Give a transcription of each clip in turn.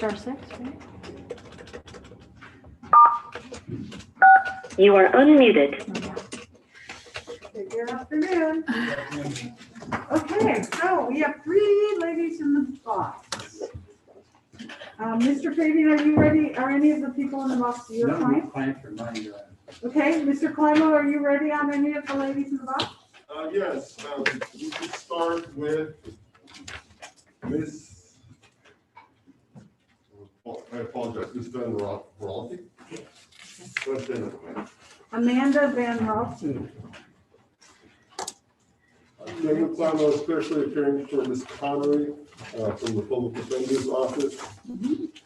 star 6, right? You are unmuted. Good afternoon. Okay, so we have 3 ladies in the box. Mr. Fabian, are you ready? Are any of the people in the box your client? Okay, Mr. Climo, are you ready on any of the ladies in the box? Yes, we could start with Miss, I apologize, Miss Van Ralph. Amanda Van Ralston. Member Plano, especially appearing for Miss Connery from the Public Defender's Office.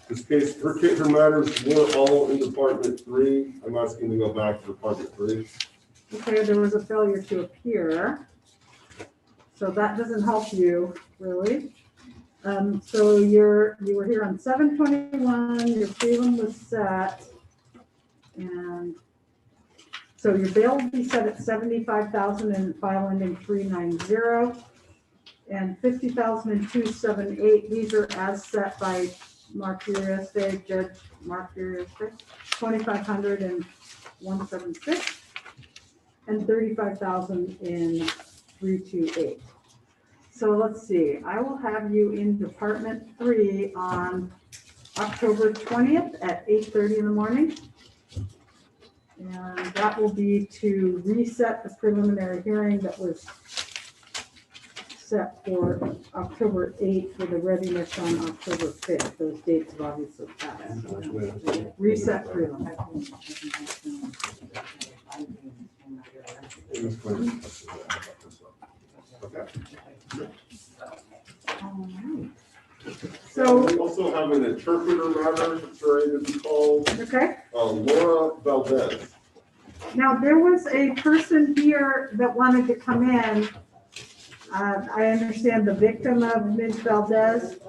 This case, her matters were all in Department 3. I'm asking to go back to Department 3. Okay, there was a failure to appear. So that doesn't help you, really. So you were here on 7/21, your prelim was set. And so your bail will be set at 75,000 and file ending 390 and 50,000 and 278. These are as set by Mark Furioste, Judge Mark Furioste, 2,500 and 176 and 35,000 in 328. So let's see, I will have you in Department 3 on October 20th at 8:30 in the morning. And that will be to reset the preliminary hearing that was set for October 8th with a readiness on October 5th. Those dates have obviously passed. Reset prelim. So we also have an interpreter matter that's ready to be called. okay. Laura Valdez. Now, there was a person here that wanted to come in. I understand the victim of Ms. Valdez.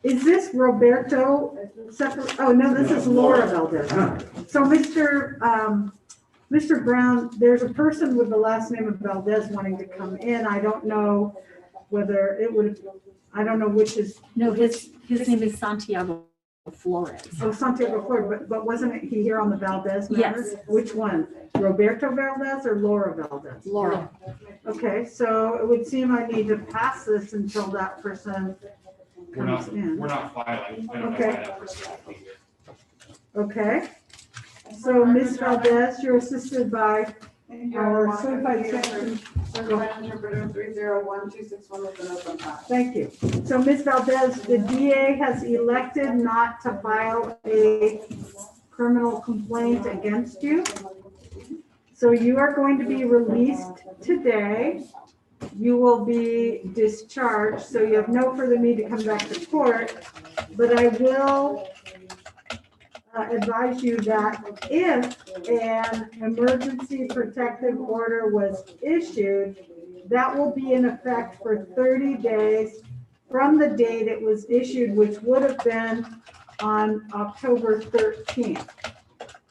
Is this Roberto? Oh, no, this is Laura Valdez. So Mr. Brown, there's a person with the last name of Valdez wanting to come in. I don't know whether it would, I don't know which is. No, his name is Santiago Flores. Oh, Santiago Flores, but wasn't he here on the Valdez matter? Yes. Which one? Roberto Valdez or Laura Valdez? Laura. Okay, so it would seem I need to pass this until that person comes in. We're not filing. I don't know Okay. why that person would be here. Okay, so Ms. Valdez, you're assisted by our certified section. Certified interpreter 301-261 with an open file. Thank you. So Ms. Valdez, the DA has elected not to file a criminal complaint against you. So you are going to be released today. You will be discharged, so you have no further need to come back to court. But I will advise you that if an emergency protective order was issued, that will be in effect for 30 days from the date it was issued, which would have been on October 13th.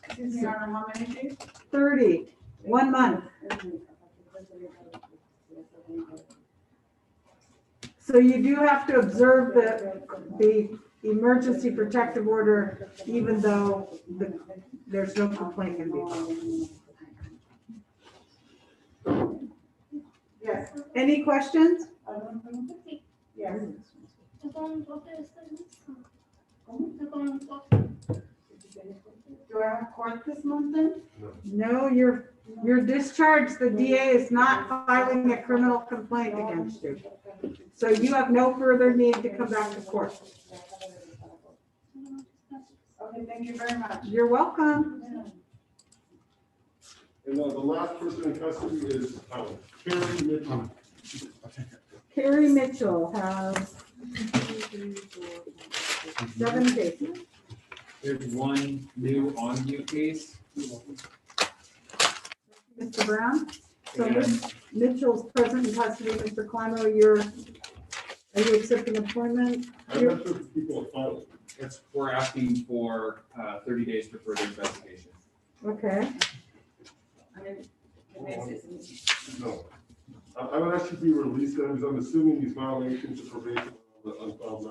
Excuse me, Your Honor, how many days? 30, 1 month. So you do have to observe the emergency protective order, even though there's no complaint can be filed. Yes. Any questions? Yes. Do I have court this month then? No, you're discharged. The DA is not filing a criminal complaint against you. So you have no further need to come back to court. Okay, thank you very much. You're welcome. And the last person in custody is Carrie Mitchell. Carrie Mitchell has 7 cases. There's one new on-view case. Mr. Brown? So Ms. Mitchell's present in custody. Mr. Climo, are you accepting appointment? I'm not sure if people are filing. We're asking for 30 days for further investigation. Okay. No. I would actually be released then, because I'm assuming these violations of probation on unfiled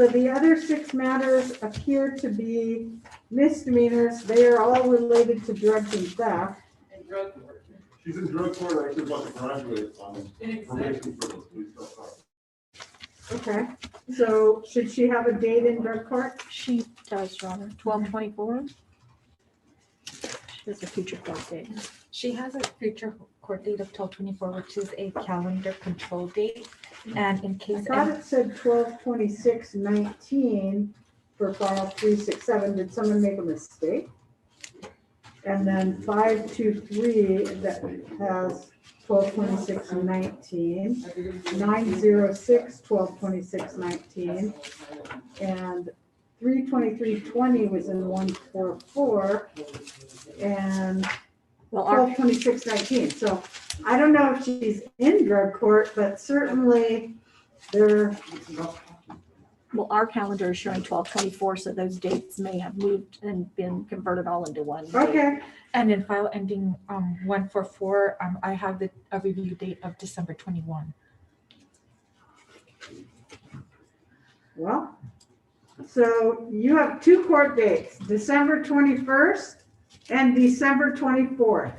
So the other 6 matters appear to be misdemeanors. They are all related to drugs and theft. And drug court. She's in drug court, and actually about to graduate on probation for those police stuff. Okay, so should she have a date in drug court? She does, Your Honor, 12/24. She has a future court date. She has a future court date of 12/24, which is a calendar control date. And in I case, thought it said 12/26/19 for file 367. Did someone make a mistake? And then 523 that has 12/26/19, 906 12/26/19, and 323/20 was in 144, and Well, 12/26/19. So I don't know if she's in drug court, but certainly there, our calendar is showing 12/24, so those dates may have moved and been converted all into one. date. okay. and in file ending 144, I have a review date of December 21. Well, so you have 2 court dates, December 21st and December 24th.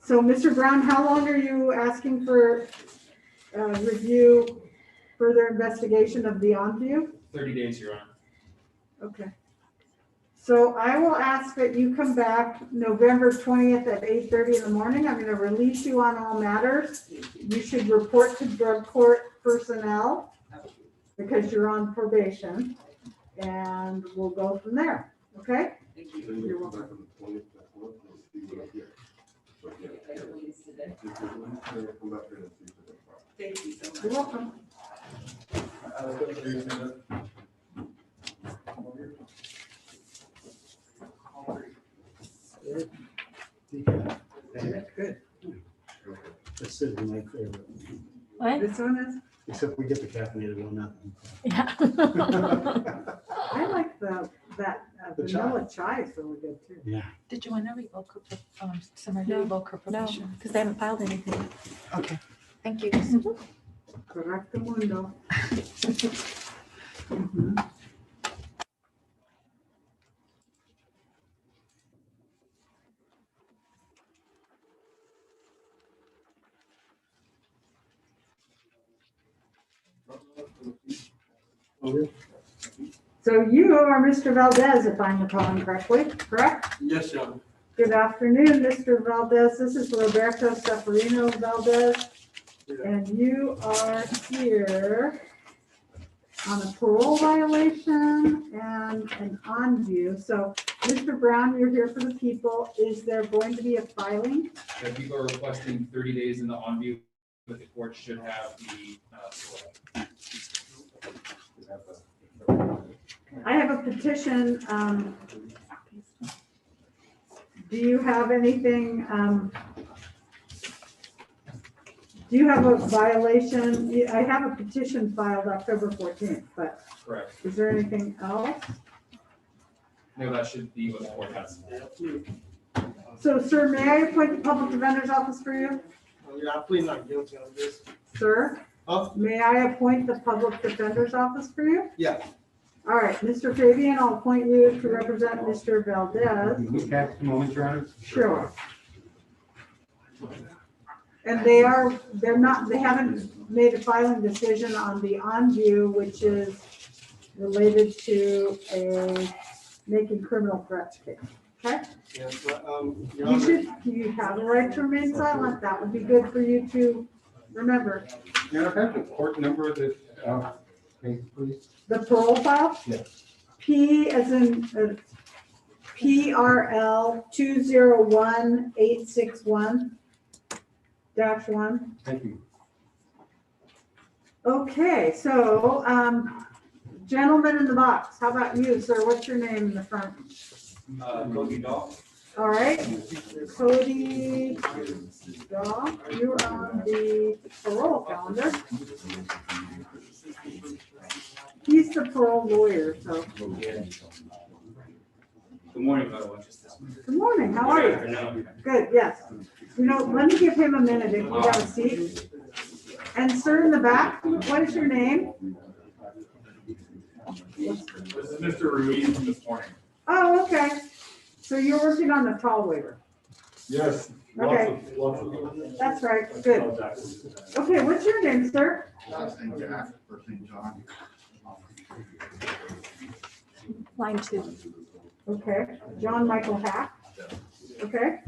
So Mr. Brown, how long are you asking for review, further investigation of the on-view? 30 days, Your Honor. Okay. So I will ask that you come back November 20th at 8:30 in the morning. I'm going to release you on all matters. You should report to drug court personnel because you're on probation, and we'll go from there. Okay? You're welcome. Thank you so much. You're welcome. That's good. This is my favorite, What? This one is? except we get the caffeinated one, nothing. Yeah. I like that The vanilla chai is really good too. Yeah. Did you want to revoke her, summary No, revoke her No, probation? because they haven't filed anything. Okay, thank you. Correcto mundo. Mhm. So you are Mr. Valdez, if I'm recalling correctly, correct? Yes, John. Good afternoon, Mr. Valdez. This is Roberto Safarino Valdez. And you are here on a parole violation and an on-view. So, Mr. Brown, you're here for the people. Is there going to be a filing? If people are requesting 30 days in the on-view, but the court should have the, I have a petition. Do you have anything, do you have a violation? I have a petition filed October 14th, but correct. is there anything else? No, that should be what the court has. So, sir, may I appoint the public defender's office for you? Yeah, I plead not guilty on this. Sir, Huh? may I appoint the public defender's office for you? Yeah. All right, Mr. Fabian, I'll appoint you to represent Mr. Valdez. Can we have a moment, Your Honor? Sure. And they haven't made a filing decision on the on-view, which is related to making criminal threats case. Okay? Yeah, but, You have a right to remain silent. That would be good for you to remember. Your Honor, have the court number of this case, please? The parole file? Yes. P as in PRL 201861-1. Thank you. Okay, so, gentleman in the box, how about you, sir? What's your name in the front? Cody Dahl. All right, Cody Daw, you're on the parole calendar. He's the parole lawyer, so, Good morning, by the way. good morning, how are you? Good, yes. You know, let me give him a minute if you got a seat. And sir in the back, what is your name? What's- This is Mr. Ruiz from this morning. Oh, okay. So you're working on the tall waiver. Yes. Okay. Lots of. That's right, good. Okay, what's your name, sir? Last name Jack, first name John. Line 2. Okay, John Michael Hack. Okay.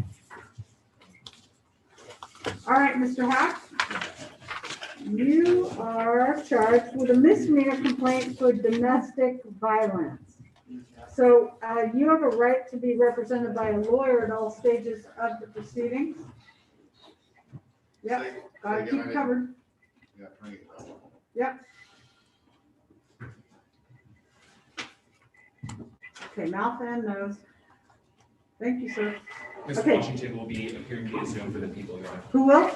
All right, Mr. Hack. You are charged with a misdemeanor complaint for domestic violence. So you have a right to be represented by a lawyer at all stages of the proceedings. Yep, gotta keep covered. Yeah, bring it up. Yep. Okay, mouth and nose. Thank you, sir. Ms. Okay. Washington will be appearing via Zoom for the people, Your Honor. Who will?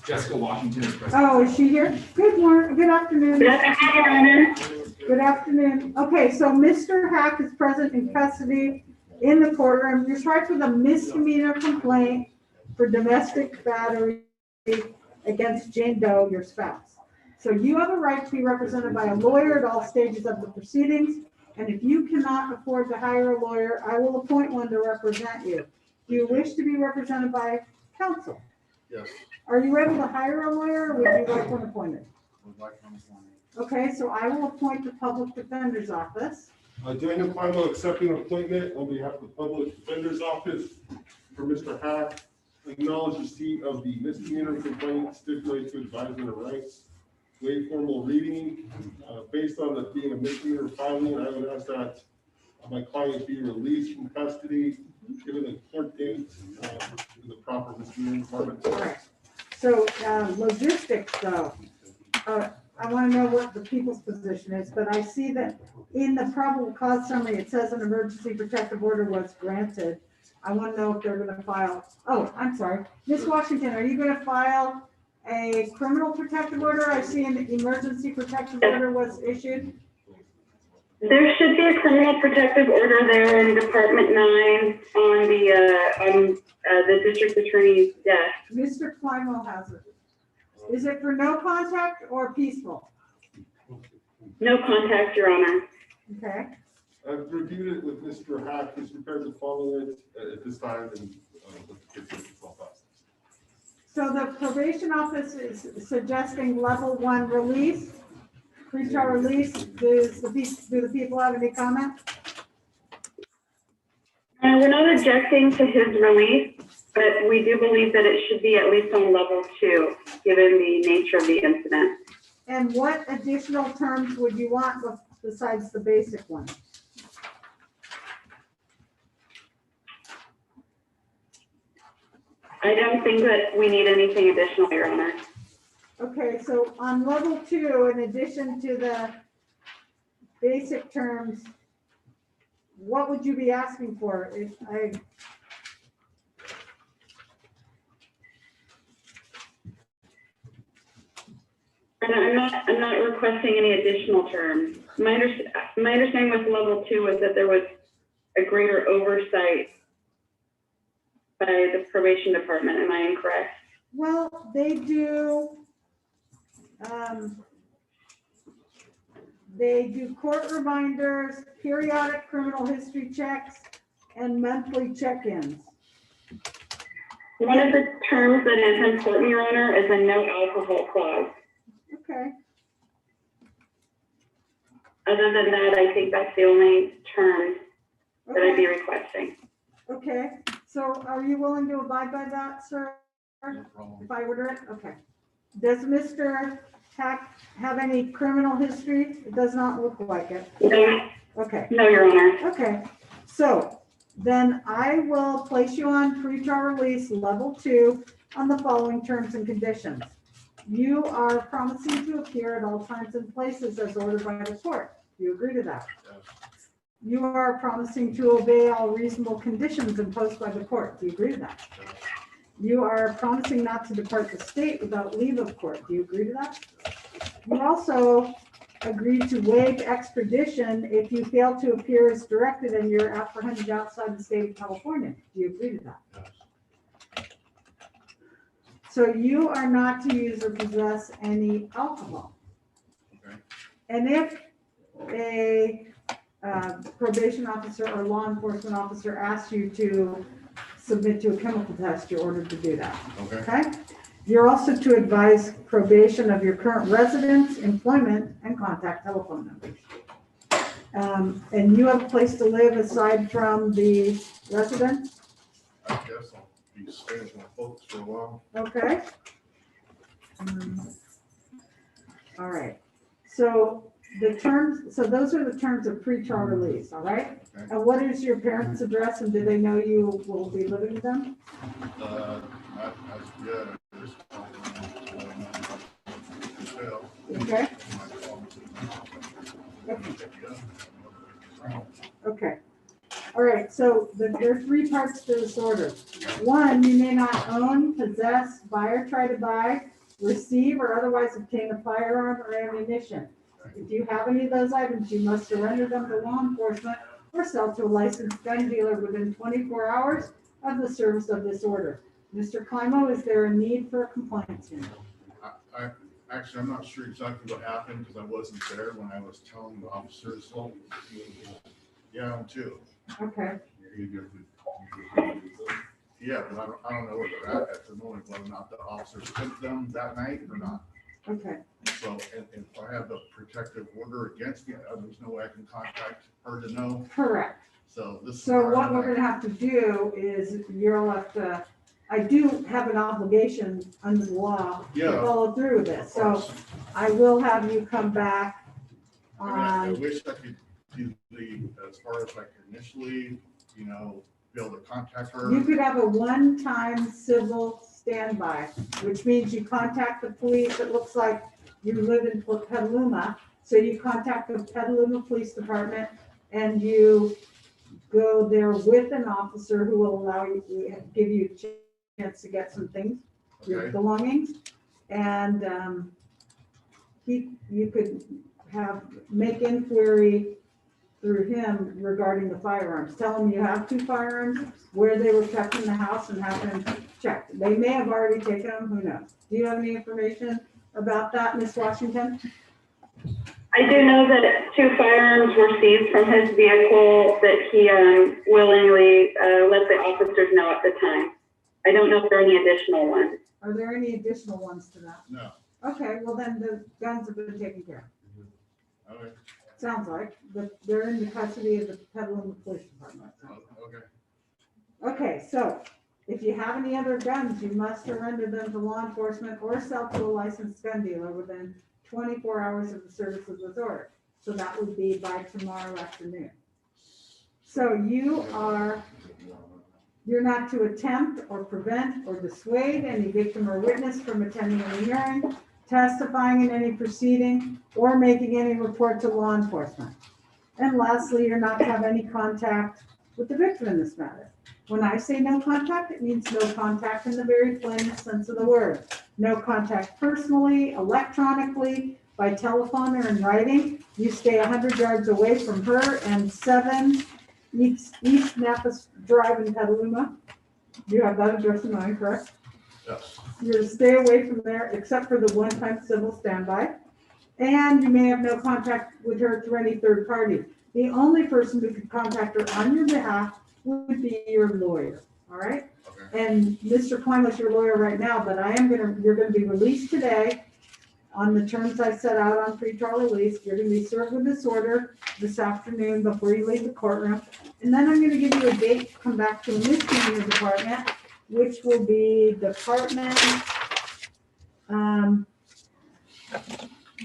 Jessica Washington is present. Oh, is she here? Good morning, good afternoon. Good afternoon. Okay, so Mr. Hack is present in custody in the courtroom. You're charged with a misdemeanor complaint for domestic battery against Jane Doe, your spouse. So you have a right to be represented by a lawyer at all stages of the proceedings. And if you cannot afford to hire a lawyer, I will appoint one to represent you. Do you wish to be represented by counsel? Yes, Are you able to hire a lawyer, or would you like one appointed? would like one for me. Okay, so I will appoint the public defender's office. Daniel Climo accepting appointment on behalf of the Public Defender's Office for Mr. Hack. Acknowledge receipt of the misdemeanor complaint, stipulate to advisement of rights. Waive formal reading. Based on it being a misdemeanor filing, I would ask that my client be released from custody, given a court date in the proper misdemeanor department. All right. So logistics though, I want to know what the people's position is, but I see that in the probable cause summary, it says an emergency protective order was granted. I want to know if they're going to file, oh, I'm sorry. Ms. Washington, are you going to file a criminal protective order? I see an emergency protective order was issued. There should be a criminal protective order there in Department 9 on the district attorney's desk. Mr. Climo has it. Is it for no contact or peaceful? No contact, Your Honor. Okay, I've reviewed it with Mr. Hack, he's prepared to follow it at this time and with the kids' control process. so the probation office is suggesting level 1 release, pretrial release. Do the people have any comment? We're not objecting to his release, but we do believe that it should be at least on level 2, given the nature of the incident. And what additional terms would you want besides the basic one? I don't think that we need anything additional, Your Honor. Okay, so on level 2, in addition to the basic terms, what would you be asking for? And I'm not requesting any additional terms. My understanding with level 2 was that there was a greater oversight by the probation department. Am I incorrect? Well, they do court reminders, periodic criminal history checks, and monthly check-ins. One of the terms that is important, Your Honor, is a no alcohol clause. Okay, Other than that, I think that's the only term that I'd be requesting. okay. So are you willing to abide by that, sir? No problem. If I order it? Okay. Does Mr. Hack have any criminal history? It does not look like it. No, Okay, no, Your Honor. okay. So then I will place you on pretrial release level 2 on the following terms and conditions. You are promising to appear at all times and places as ordered by the court. Do you agree to that? You are promising to obey all reasonable conditions imposed by the court. Do you agree to that? You are promising not to depart the state without leave of court. Do you agree to that? You also agree to waive extradition if you fail to appear as directed and you're apprehended outside the state of California. Do you agree to that? So you are not to use or possess any alcohol. Okay. And if a probation officer or law enforcement officer asks you to submit to a chemical test, you're ordered to do that. Okay, Okay? You're also to advise probation of your current residence, employment, and contact telephone numbers. And you have a place to live aside from the residence, I guess I'll be staying with my folks for a while. okay? All right, so those are the terms of pretrial release, all right? Okay. And what is your parents' address, and do they know you will be living with them? Not as good. I just don't Okay, okay. All right, so there are three parts to this order. One, you may not own, possess, buy or try to buy, receive or otherwise obtain a firearm or ammunition. If you have any of those items, you must surrender them to law enforcement or sell to a licensed gun dealer within 24 hours of the service of this order. Mr. Climo, is there a need for a compliance hearing? Actually, I'm not sure exactly what happened because I wasn't there when I was telling the officers. Yeah, I'm too. Okay, Yeah, but I don't know where they're at the moment, whether or not the officers took them that night or not. okay. So if I have a protective order against me, there's no way I can contact her to know. Correct. So this. is So where what I'm we're at. gonna have to do is you'll have to, I do have an obligation under the law to Yeah. follow through with Of this. So course. I will have you come back I mean, I on, wish I could do as far as like initially, be able to contact her. you could have a one-time civil standby, which means you contact the police. It looks like you live in Petaluma, so you contact the Petaluma Police Department and you go there with an officer who will allow you, give you a chance to get some things, your Okay. belongings. And you could make inquiry through him regarding the firearms. Tell him you have two firearms, where they were kept in the house, and have them checked. They may have already taken them, who knows? Do you have any information about that, Ms. Washington? I do know that two firearms were seized from his vehicle that he willingly let the officers know at the time. I don't know if there are any additional ones. Are there any additional ones to that? No. Okay, well then the guns have been taken care of. Okay. Sounds like, but they're in the custody of the Petaluma Police Department. Okay. Okay, so if you have any other guns, you must surrender them to law enforcement or sell to a licensed gun dealer within 24 hours of the service of this order. So that would be by tomorrow afternoon. So you're not to attempt or prevent or dissuade any victim or witness from attending any hearing, testifying in any proceeding, or making any report to law enforcement. And lastly, you're not to have any contact with the victim in this matter. When I say no contact, it means no contact in the very plain sense of the word. No contact personally, electronically, by telephone or in writing. You stay 100 yards away from her and 7 East Napa Drive in Petaluma. You have that address in mind, correct? Yes. You're to stay away from there except for the one-time civil standby. And you may have no contact with her through any third party. The only person who could contact her on your behalf would be your lawyer, all right? Okay. And Mr. Klein is your lawyer right now, but you're gonna be released today on the terms I set out on pretrial release. You're gonna be served with this order this afternoon before you leave the courtroom. And then I'm gonna give you a date to come back to a misdemeanor department, which will be department,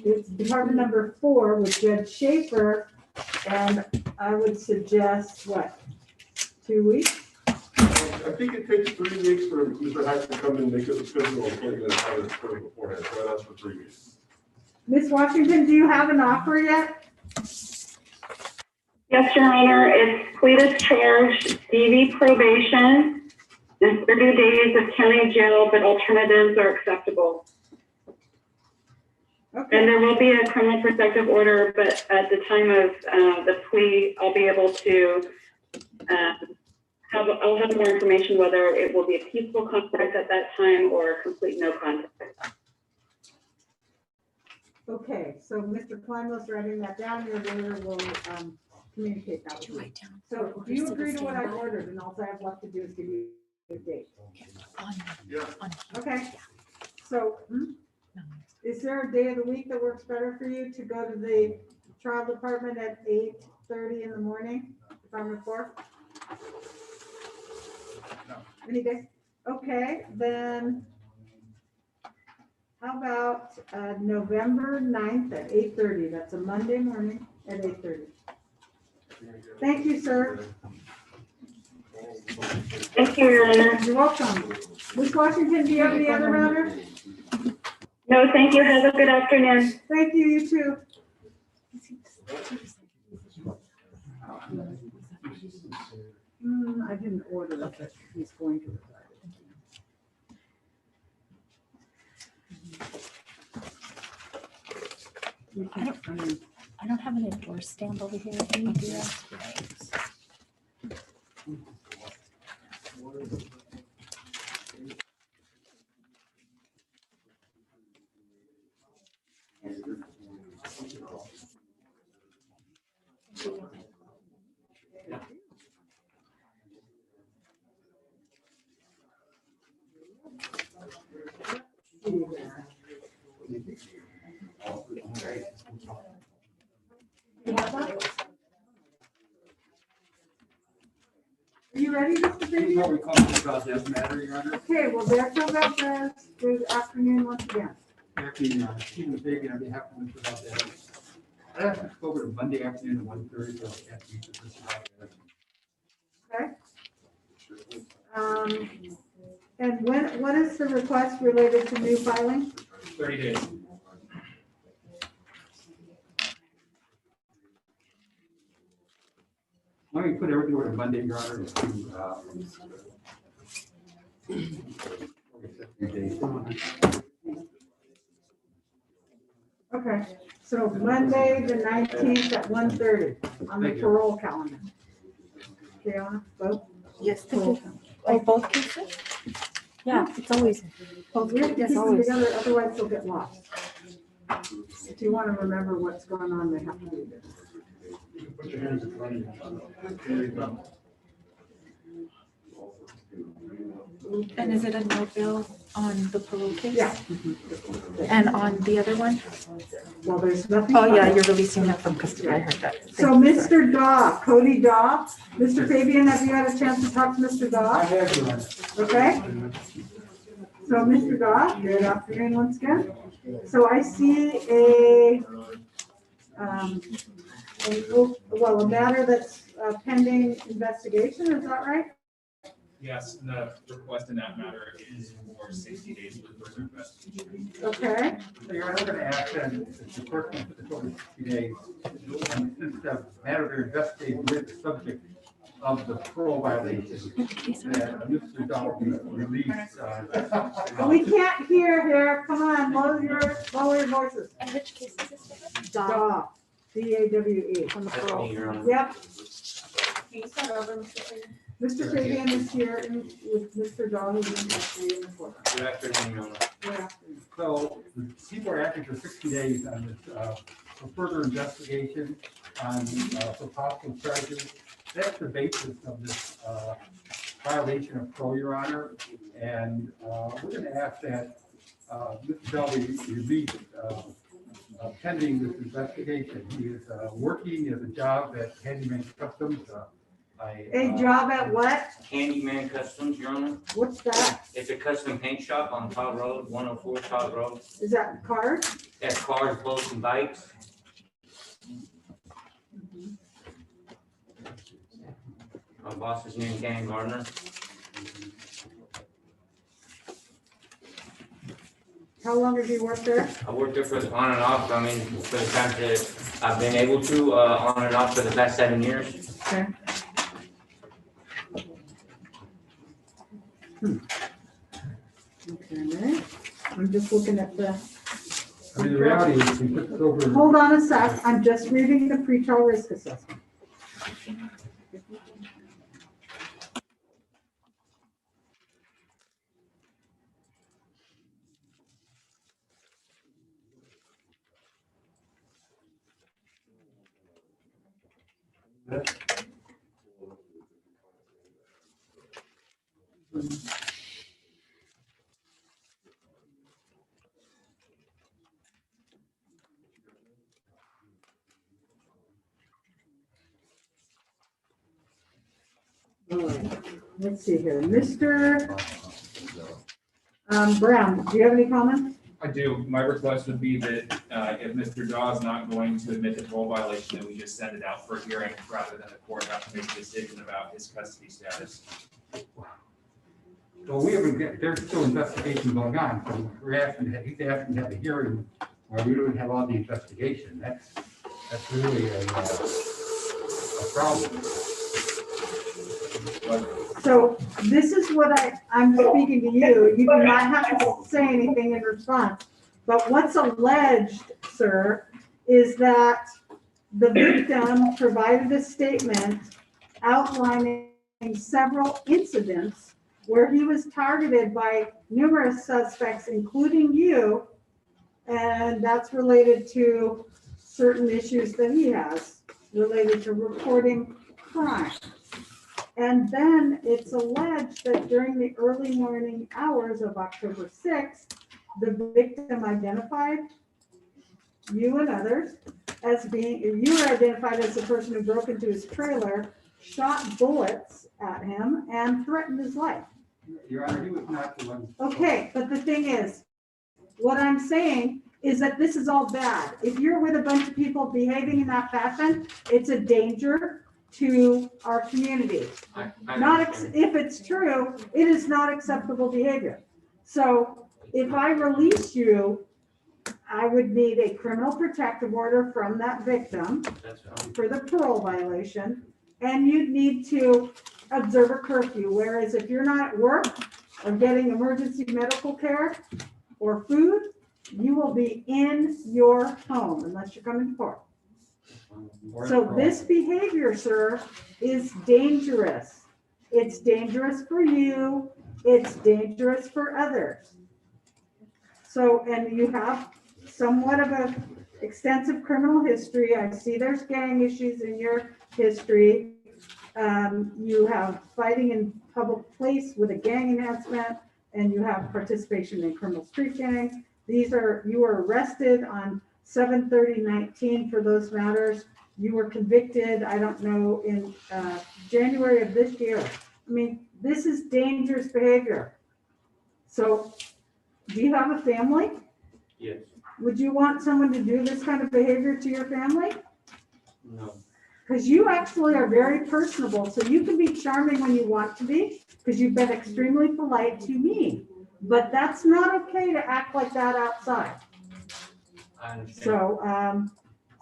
it's department number 4 with Judge Schaefer. And I would suggest, 2 weeks? I think it takes 3 weeks for Mr. Hack to come in and make a physical appointment and have it occur beforehand, so I'd ask for 3 weeks. Ms. Washington, do you have an offer yet? Yes, Your Honor, it's pleaded charge, DV probation, and 30 days of county jail, but alternatives are acceptable. Okay. And there will be a criminal protective order, but at the time of the plea, I'll be able to I'll have more information whether it will be a peaceful contact at that time or a complete no contact. Okay, so Mr. Kleinless writing that down, your lawyer will, communicate that with you. Write down. So do you agree to what I've ordered, and all I have left to do is give you a date? On- Yeah. on- Okay, so, is there a day of the week that works better for you to go to the trial department at 8:30 in the morning, if I'm report? No. Any day? Okay, then how about, November 9th at 8:30? That's a Monday morning at 8:30. Thank you, sir. Thank you, Your Honor. You're welcome. Ms. Washington, do you have any other matter? No, thank you. Have a good afternoon. Thank you, you too. I didn't order it, but he's going to. I don't have an endorsed stamp over here. Do you do that? Are you ready, Mr. Baby? Before we call this about this matter, Your Honor, Okay, well, there goes Valdez. Good afternoon once again. acting, Stephen Big, on behalf of Mr. Valdez. I have to go over to Monday afternoon at 1:30, so I can't meet with Mr. Valdez. Okay. And what is the request related to new filing? 30 days. Let me put everything over to Monday, Your Honor, Okay, so Monday, the 19th at 1:30 on the Thank you. parole calendar. Okay, Anna, vote? Yes, thank you. Oh, both cases? Yeah, it's always. Well, we have to keep Yes, them always. together, otherwise they'll get lost. If you want to remember what's going on, they have to do this. Put your hands in front of you. There you go. And is it a no bill on the parole case? Yeah. And on the other one? Well, there's nothing. Oh, yeah, filed. you're releasing that from custody. I heard that. So Mr. Daw, Cody Daw, Mr. Fabian, have you had a chance to talk to Mr. I Daw? have, Your Honor. Okay. So Mr. Daw, good afternoon once again. So I see a matter that's pending investigation, is that right? Yes, and the request in that matter is for 60 days for further investigation. Okay, So Your Honor, I'm going to ask that the clerk can put this over 60 days. And since the matter they're investigating with the subject of the parole violation, that Mr. Dahl be released. we can't hear here, come on, lower your voices. And which case is this? Daw, D-A-W-E. On the parole. Yep, Can you start over, Mr. Fabian? Mr. Fabian is here with Mr. Daw, who's in custody in the court. Good afternoon, Your Honor. Good afternoon. So the people are asking for 60 days on this, for further investigation on, for possible charges. That's the basis of this, violation of parole, Your Honor. And, we're going to ask that, Mr. Bell be released, pending this investigation. He is, working as a job at Handyman Customs. A job at what? Handyman Customs, Your Honor. What's that? It's a custom paint shop on Todd Road, 104 Todd Road. Is that cars? That's cars, boats, and bikes. My boss is named Dan Gardner. How long have you worked there? I worked there for the on and off, I mean, for the time that I've been able to, on and off for the past 7 years. Okay. Okay, I'm just looking at the, I mean, the reality is, we put this over. hold on a sec, I'm just reading the pretrial risk assessment. All right, let's see here, Mr. Brown, do you have any comments? I do. My request would be that if Mr. Daw is not going to admit the parole violation, that we just send it out for hearing rather than the court have to make a decision about his custody status. So we haven't, there's still investigation going on, so we're asking, he's asking to have a hearing where we don't have all the investigation. That's really a problem. So this is what I'm speaking to you. You do not have to say anything in response. But what's alleged, sir, is that the victim provided a statement outlining several incidents where he was targeted by numerous suspects, including you, and that's related to certain issues that he has related to reporting crime. And then it's alleged that during the early morning hours of October 6th, the victim identified you and others as being, you were identified as the person who broke into his trailer, shot bullets at him, and threatened his life. Your Honor, he was not the one. Okay, but the thing is, what I'm saying is that this is all bad. If you're with a bunch of people behaving in that fashion, it's a danger to our community. If it's true, it is not acceptable behavior. So if I release you, I would need a criminal protective order from that victim for the parole violation, and you'd need to observe a curfew. Whereas if you're not at work or getting emergency medical care or food, you will be in your home unless you're coming to court. So this behavior, sir, is dangerous. It's dangerous for you. It's dangerous for others. So, and you have somewhat of a extensive criminal history. I see there's gang issues in your history. You have fighting in public place with a gang enhancement, and you have participation in criminal street gangs. You were arrested on 7/30/19 for those matters. You were convicted, I don't know, in January of this year. I mean, this is dangerous behavior. So, do you have a family? Yes. Would you want someone to do this kind of behavior to your family? No. Because you actually are very personable, so you can be charming when you want to be, because you've been extremely polite to me. But that's not okay to act like that outside. I understand.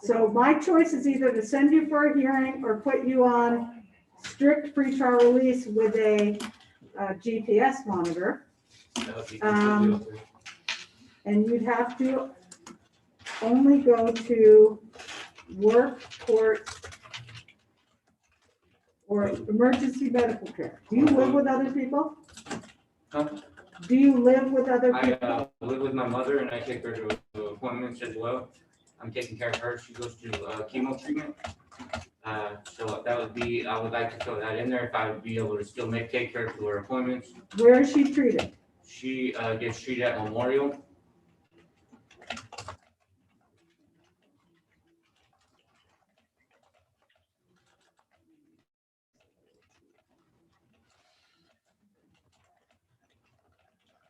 So my choice is either to send you for a hearing or put you on strict pretrial release with a GPS monitor. That would be completely okay. And you'd have to only go to work, court, or emergency medical care. Do you live with other people? Huh? Do you live with other people? I live with my mother and I take her to appointments as well. I'm taking care of her. She goes to chemo treatment. So that would be, I would like to throw that in there if I would be able to still take her to her appointments. Where is she treated? She gets treated at Memorial.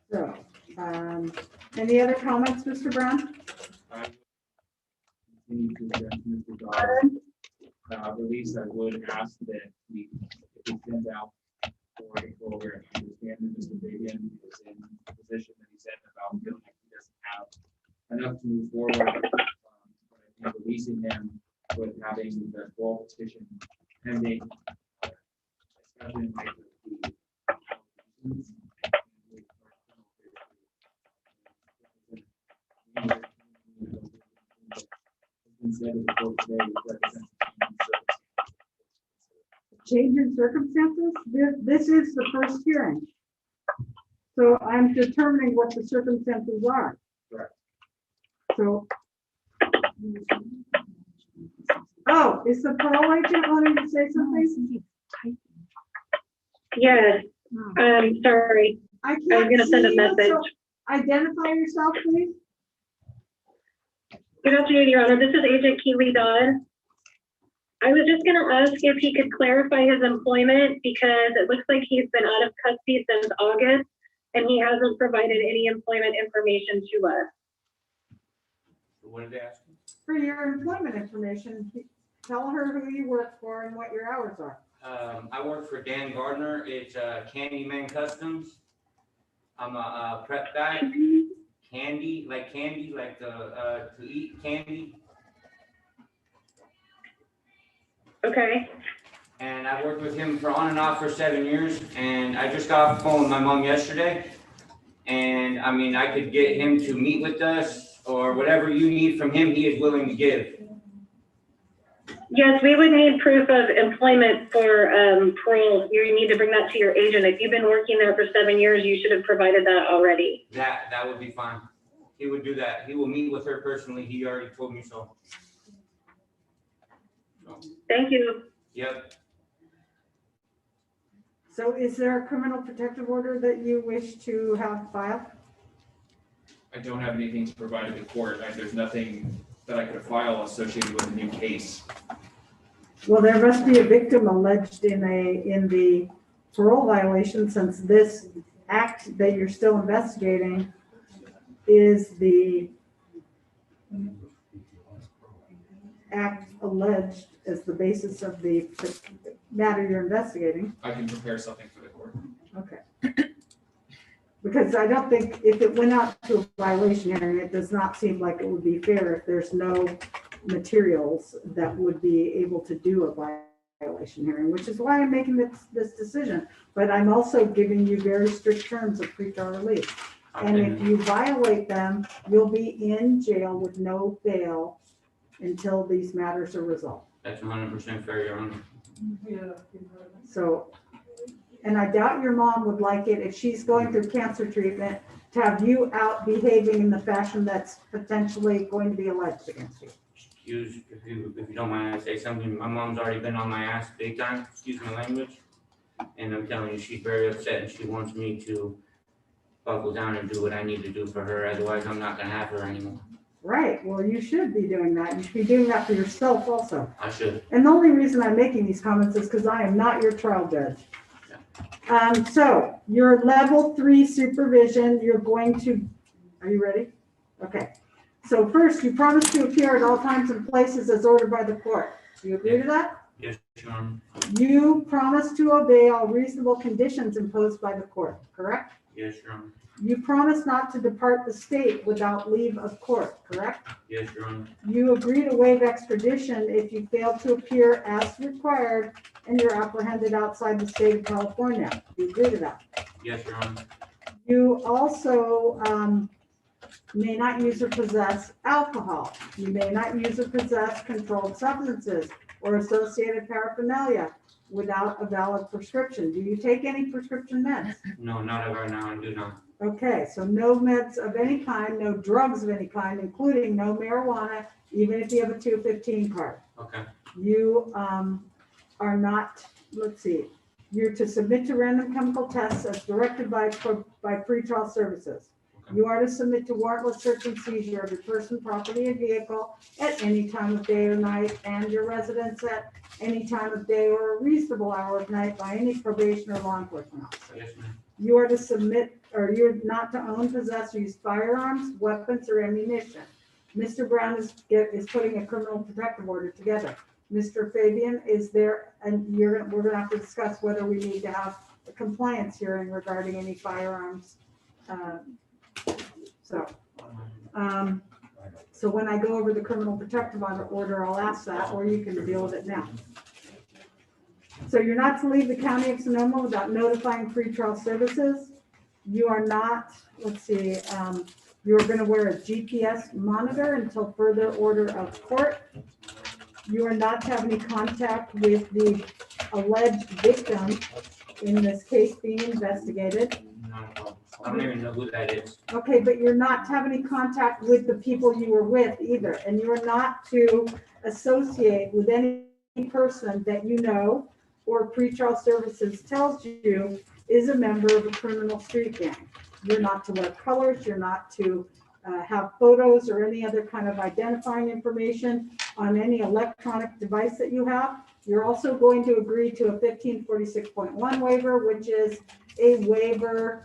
So, any other comments, Mr. Brown? Continue to address Mr. Dawes' release. I would ask that we send out for a parole hearing. I understand that Mr. Fabian is in the position that he's in about feeling like he doesn't have enough to move forward. But I think releasing him with having the parole petition pending, especially in light of the allegations, instead of the court today represents Change in circumstances? This is the first hearing. So I'm determining what the circumstances are. Correct. So Oh, is the parole agent wanting to say something? Yes, sorry. I I was can't gonna send a see you, message. so identify yourself, please. Good afternoon, Your Honor. This is Agent Keely Dodd. I was just gonna ask if he could clarify his employment because it looks like he's been out of custody since August and he hasn't provided any employment information to us. What did they ask? For your employment information, tell her who you work for and what your hours are. I work for Dan Gardner. It's Candyman Customs. I'm a prep guy. Candy, like the to eat candy. Okay, And I worked with him for on and off for 7 years. And I just got off the phone with my mom yesterday. And I mean, I could get him to meet with us or whatever you need from him, he is willing to give. yes, we would need proof of employment for parole. You need to bring that to your agent. If you've been working there for 7 years, you should have provided that already. That would be fine. He would do that. He will meet with her personally. He already told me so. Thank you. Yep. So is there a criminal protective order that you wish to have filed? I don't have anything to provide to the court. There's nothing that I could file associated with a new case. Well, there must be a victim alleged in the parole violation, since this act that you're still investigating is the act alleged as the basis of the matter you're investigating. I can prepare something for the court. Okay. Because I don't think if it went out to a violation hearing, it does not seem like it would be fair if there's no materials that would be able to do a violation hearing, which is why I'm making this decision. But I'm also giving you very strict terms of pretrial release. And if you violate them, you'll be in jail with no bail until these matters are resolved. That's 100% fair, Your Honor. So, and I doubt your mom would like it if she's going through cancer treatment to have you out behaving in the fashion that's potentially going to be alleged against you. Excuse, if you don't mind, I say something. My mom's already been on my ass big time, excuse my language. And I'm telling you, she's very upset and she wants me to buckle down and do what I need to do for her. Otherwise, I'm not gonna have her anymore. Right, well, you should be doing that. You should be doing that for yourself also. I should. And the only reason I'm making these comments is because I am not your trial judge. So your level 3 supervision, you're going to, are you ready? Okay. So first, you promise to appear at all times and places as ordered by the court. Do you agree to that? Yes, Your Honor. You promise to obey all reasonable conditions imposed by the court, correct? Yes, Your Honor. You promise not to depart the state without leave of court, correct? Yes, Your Honor. You agree to waive extradition if you fail to appear as required and you're apprehended outside the state of California. Do you agree to that? Yes, Your Honor. You also may not use or possess alcohol. You may not use or possess controlled substances or associated paraphernalia without a valid prescription. Do you take any prescription meds? No, not right now. I do not. Okay, so no meds of any kind, no drugs of any kind, including no marijuana, even if you have a 215 card. Okay. You are not, let's see, you're to submit to random chemical tests as directed by pretrial services. Okay. You are to submit to warrantless search and seizure of your person, property, and vehicle at any time of day or night, and your residence at any time of day or a reasonable hour of night by any probation or law enforcement officer. Yes, ma'am. You are to submit, or you're not to own, possess, or use firearms, weapons, or ammunition. Mr. Brown is putting a criminal protective order together. Mr. Fabian is there, and we're gonna have to discuss whether we need to have a compliance hearing regarding any firearms. So when I go over the criminal protective order, I'll ask that, or you can deal with it now. So you're not to leave the county of Sonoma without notifying pretrial services. You are not, let's see, you're going to wear a GPS monitor until further order of court. You are not to have any contact with the alleged victim in this case being investigated. Not a problem. I don't even know who that is. Okay, but you're not to have any contact with the people you were with either, and you're not to associate with any person that you know or pretrial services tells you is a member of a criminal street gang. You're not to wear colors, you're not to have photos or any other kind of identifying information on any electronic device that you have. You're also going to agree to a 1546.1 waiver, which is a waiver.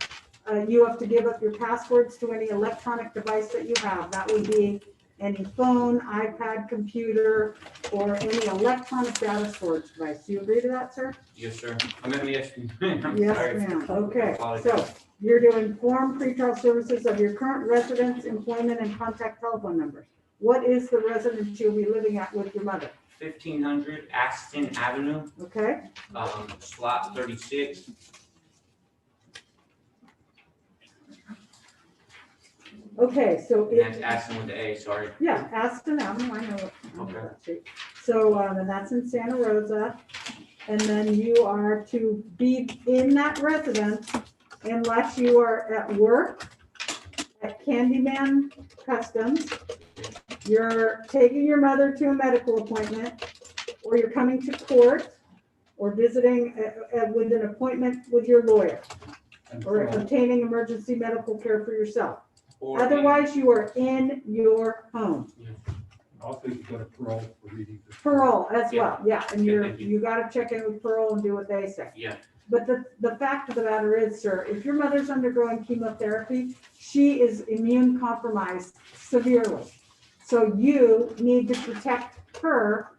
You have to give up your passwords to any electronic device that you have. That would be any phone, iPad, computer, or any electronic data storage device. Do you agree to that, sir? Yes, sir. I'm gonna be asking. I'm Yes, sorry. ma'am. Okay, Apologize. so you're to inform pretrial services of your current residence, employment, and contact telephone numbers. What is the residence you'll be living at with your mother? 1500 Aston Avenue, Okay, slot 36. okay, so And that's it, Aston with the A, sorry. yeah, Aston Avenue, I know it. I know Okay. that street. So, and that's in Santa Rosa. And then you are to be in that residence unless you are at work, at Candyman Customs, you're taking your mother to a medical appointment, or you're coming to court, or visiting with an appointment with your lawyer, And or so- obtaining emergency medical care for yourself. Or Otherwise, you are in your home. Also, you go to parole for reading. Parole as well, yeah, and Yeah, you're, thank you. you gotta check in with parole and do what they say. Yeah, But the fact of the matter is, sir, if your mother's undergoing chemotherapy, she is immune compromised severely. So you need to protect her,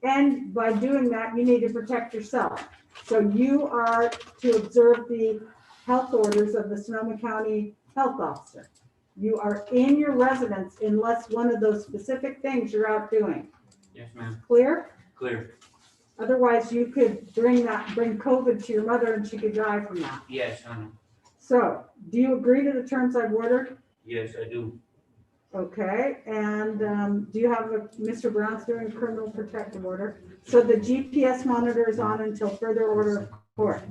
and by doing that, you need to protect yourself. So you are to observe the health orders of the Sonoma County Health Officer. You are in your residence unless one of those specific things you're out doing. yes, ma'am. Clear? Clear. Otherwise, you could bring COVID to your mother and she could die from that. Yes, I know. So, do you agree to the terms I've ordered? Yes, I do. Okay, and do you have Mr. Brown's doing a criminal protective order? So the GPS monitor is on until further order of court.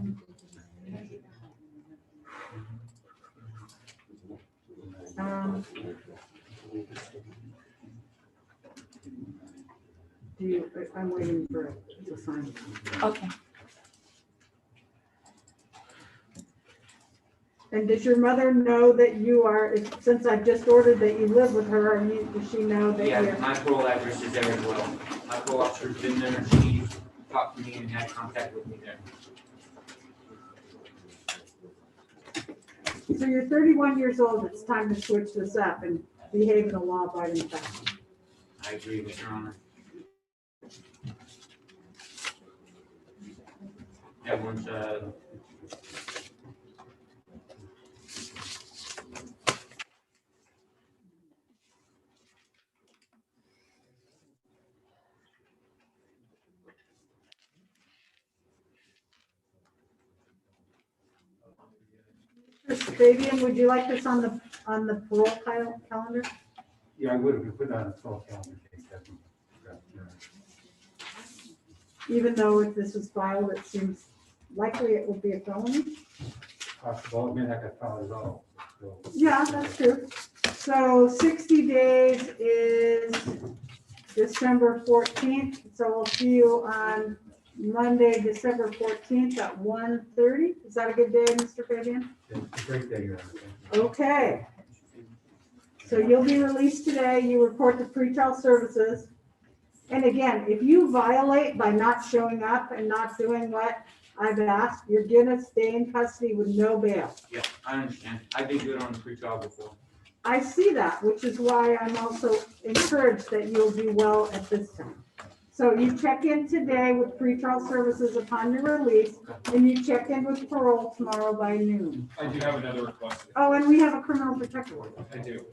I'm waiting for it to sign. Okay. And does your mother know that you are, since I've just ordered that you live with her, and does she know that Yeah, you're? my parole address is there as well. My parole officer's been there, she talked to me and had contact with me there. So you're 31 years old, it's time to switch this up and behave in a law-abiding fashion. I agree with Your Honor. Everyone's, Mr. Fabian, would you like this on the parole calendar? Yeah, I would have, we put that on the parole calendar case. Definitely. Even though if this was filed, it seems likely it will be a felony? Possible, I mean, I got found it all. So, Yeah, that's true. So 60 days is December 14th, so we'll see you on Monday, December 14th at 1:30. Is that a good day, Mr. Fabian? It's a great day, Your Honor. Okay. So you'll be released today. You report to pretrial services. And again, if you violate by not showing up and not doing what I've asked, you're gonna stay in custody with no bail. yeah, I understand. I did good on the pretrial before. I see that, which is why I'm also encouraged that you'll do well at this time. So you check in today with pretrial services upon your release, and you check in with parole tomorrow by noon. I do have another request. Oh, and we have a criminal protective order. I do.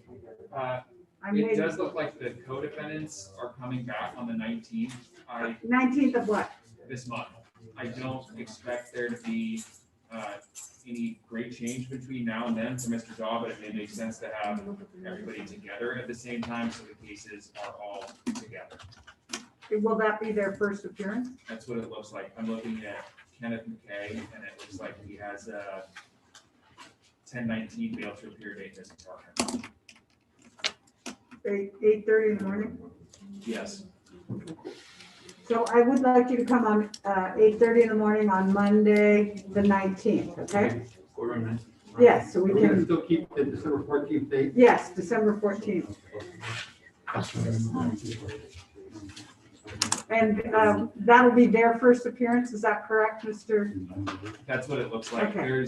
I'm It waiting. does look like the co-defendants are coming back on the 19th, 19th of what? this month. I don't expect there to be any great change between now and then for Mr. Daw, but it may make sense to have everybody together at the same time so the cases are all together. Will that be their first appearance? That's what it looks like. I'm looking at Kenneth McKay, and it looks like he has 10/19 failed to appear date in this department. 8:30 in the morning? Yes. So I would like you to come on 8:30 in the morning on Monday, the 19th, okay? Yes, so we We're gonna can, still keep the December 14th date. yes, December 14th. And that'll be their first appearance, is that correct, Mr.? That's what it looks like. Okay.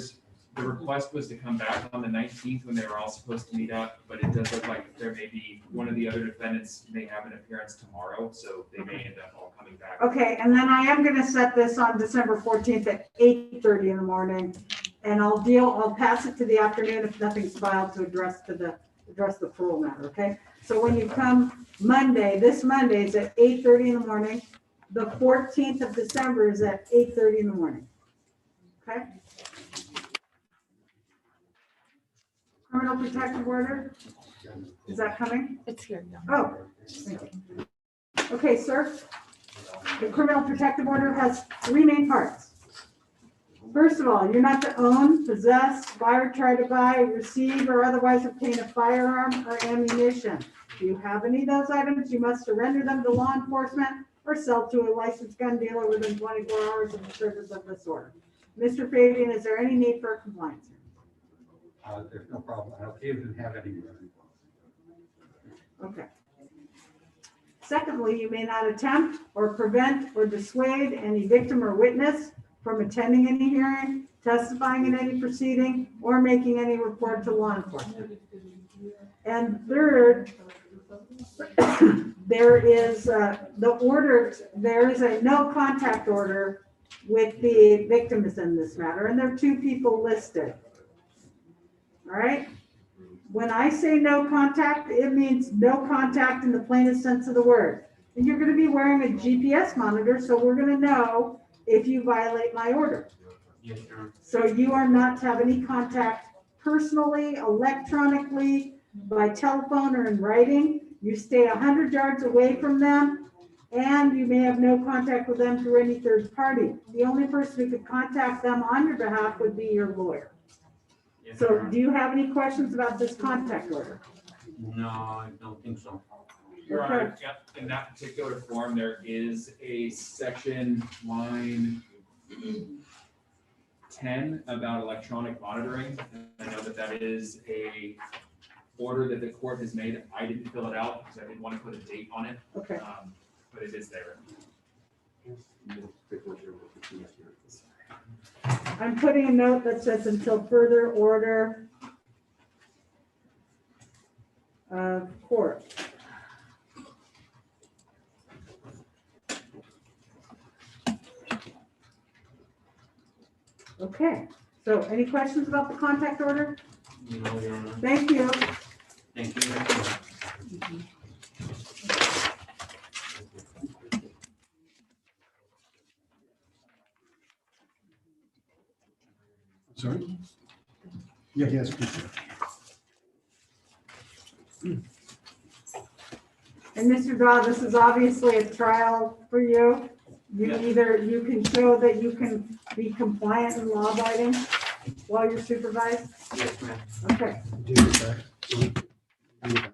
The request was to come back on the 19th when they were all supposed to meet up, but it does look like there may be, one of the other defendants may have an appearance tomorrow, so they may end up all coming back. Okay, and then I am gonna set this on December 14th at 8:30 in the morning. And I'll pass it to the afternoon if nothing's filed to address the parole matter, okay? So when you come Monday, this Monday is at 8:30 in the morning. The 14th of December is at 8:30 in the morning. Okay? Criminal protective order? Is that coming? It's here, yeah. Oh. Thank you. Okay, sir. The criminal protective order has three main parts. First of all, you're not to own, possess, buy or try to buy, receive, or otherwise obtain a firearm or ammunition. If you have any of those items, you must surrender them to law enforcement or sell to a licensed gun dealer within 24 hours of the service of this order. Mr. Fabian, is there any need for compliance? There's no problem. I don't even have any. Okay. Secondly, you may not attempt or prevent or dissuade any victim or witness from attending any hearing, testifying in any proceeding, or making any report to law enforcement. And third, there is there is a no contact order with the victims in this matter, and there are two people listed. All right? When I say no contact, it means no contact in the plainest sense of the word. And you're gonna be wearing a GPS monitor, so we're gonna know if you violate my order. Yes, sir. So you are not to have any contact personally, electronically, by telephone or in writing. You stay 100 yards away from them, and you may have no contact with them through any third party. The only person who could contact them on your behalf would be your lawyer. Yes, So sir. do you have any questions about this contact order? No, I don't think so. Your Honor, yep, in that particular form, there is a section line 10 about electronic monitoring. I know that that is a order that the court has made. I didn't fill it out because I didn't want to put a date on it, Okay. but it is there. I'm putting a note that says until further order of court. Okay, so any questions about the contact order? No, Your Honor. Thank you. Thank you. Sorry? Yeah, yes, please. And Mr. Daw, this is obviously a trial for you. You can show that you can be compliant and law abiding while you're supervised. Yes, ma'am. Okay. Do it back. Do it back.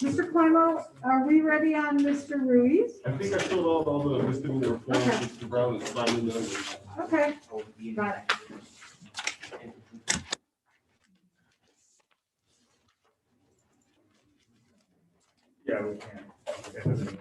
Mr. Climo, are we ready on Mr. Ruiz? I think I filled out all the misdemeanor forms, Okay. Mr. Brown is signing them. Okay, got it. Yeah, we can.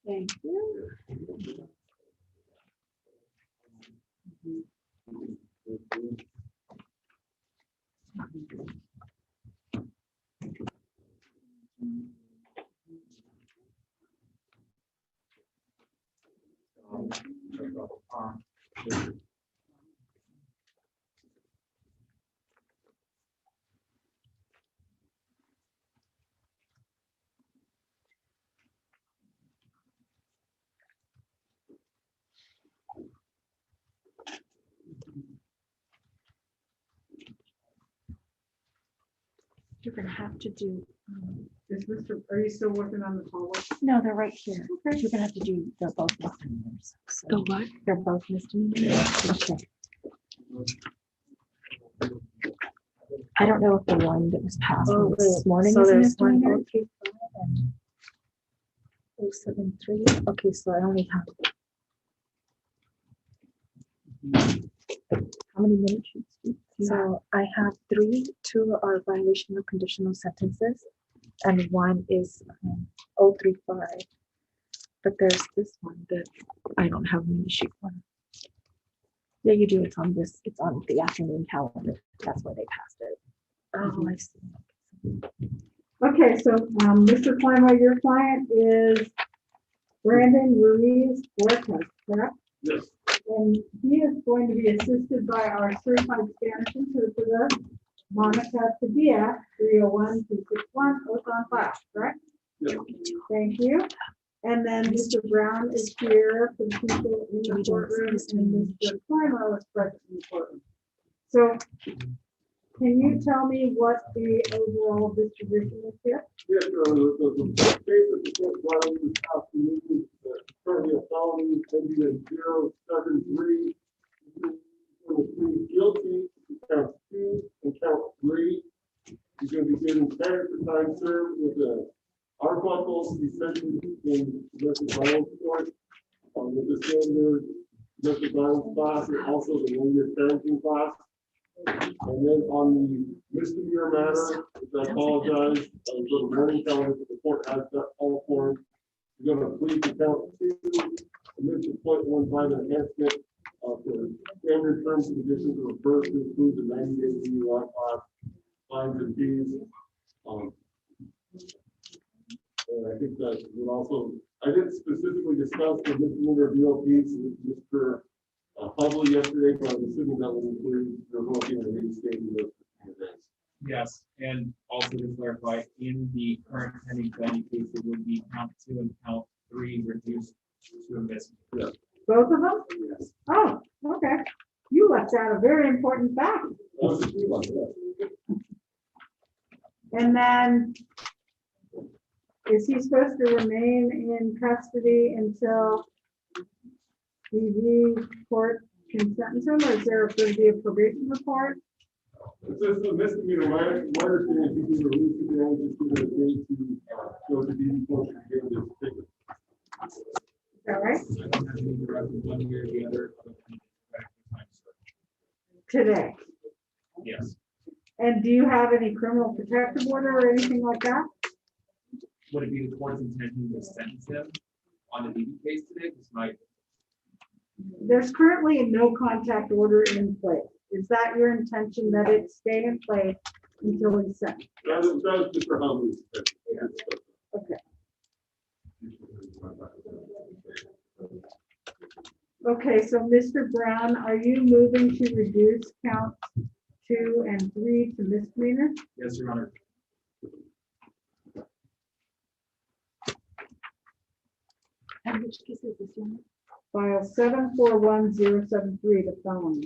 Thank you. You're gonna have to do, Are you still working on the follow? no, they're right here. You're gonna have to do, they're both misdemeanors. So The what? they're both misdemeanors. Okay. I don't know if the one that was passed Oh, this wait. morning So is a there's one, misdemeanor. 035 and 073. Okay, so I only have How many minutes? do you have? So I have 3, 2 are violation of conditional sentences, and 1 is 035. But there's this one that I don't have an issue for. Yeah, you do. It's on this, it's on the afternoon calendar. That's why they passed it. Oh, I see. Okay, so, Mr. Clymer, your client is Brandon Ruiz Huertas, correct? Yes. And he is going to be assisted by our certified Spanish interpreter, Monica Padilla, 301-261, oath on file, correct? Yes. Thank you. And then Mr. Brown is here for the people in the courtroom, and Mr. Clymer is present in the courtroom. So can you tell me what the overall distribution is here? Yes, the case that the court brought in this afternoon is currently a felony ending in 073. Plead guilty to count 2 and count 3. He's going to be given credit for time served with the Arbuckle to be sentenced in domestic violence court with the standard domestic violence class and also the 1-year parenting class. And then on the misdemeanor matter, which I apologize, I was going to learning calendar, but the court has that all for him. You're going to plead to count 2, commit to 0.15 enhancement for standard terms and conditions of the first to include the 90-day DUI class, fines and fees. And I think that would also, I didn't specifically discuss the misdemeanor VLPs with Mr. Hubble yesterday, but I'm assuming that will include the looking at reinstating those events. Yes, and also to clarify, in the current pending felony case, it would be count 2 and count 3 reduced to a misdemeanor. Both of them? Yes. Oh, okay. You left out a very important fact. And then, is he supposed to remain in custody until the court can sentence him, or is there going to be a probation report? It's just a misdemeanor. My understanding is he can release it, and just give it a date to go to DD court to get this ticket. Is that right? I don't have any direction one way or the other. Today. Yes. And do you have any criminal protective order or anything like that? Would it be the court's intention to sentence him on the DD case today? This might. There's currently a no contact order in place. Is that your intention, that it stay in place until he's sentenced? That was Mr. Hubble's. Okay. Okay, so Mr. Brown, are you moving to reduce counts 2 and 3 to misdemeanor? Yes, Your Honor. And which case is this one? File 741073, the felony.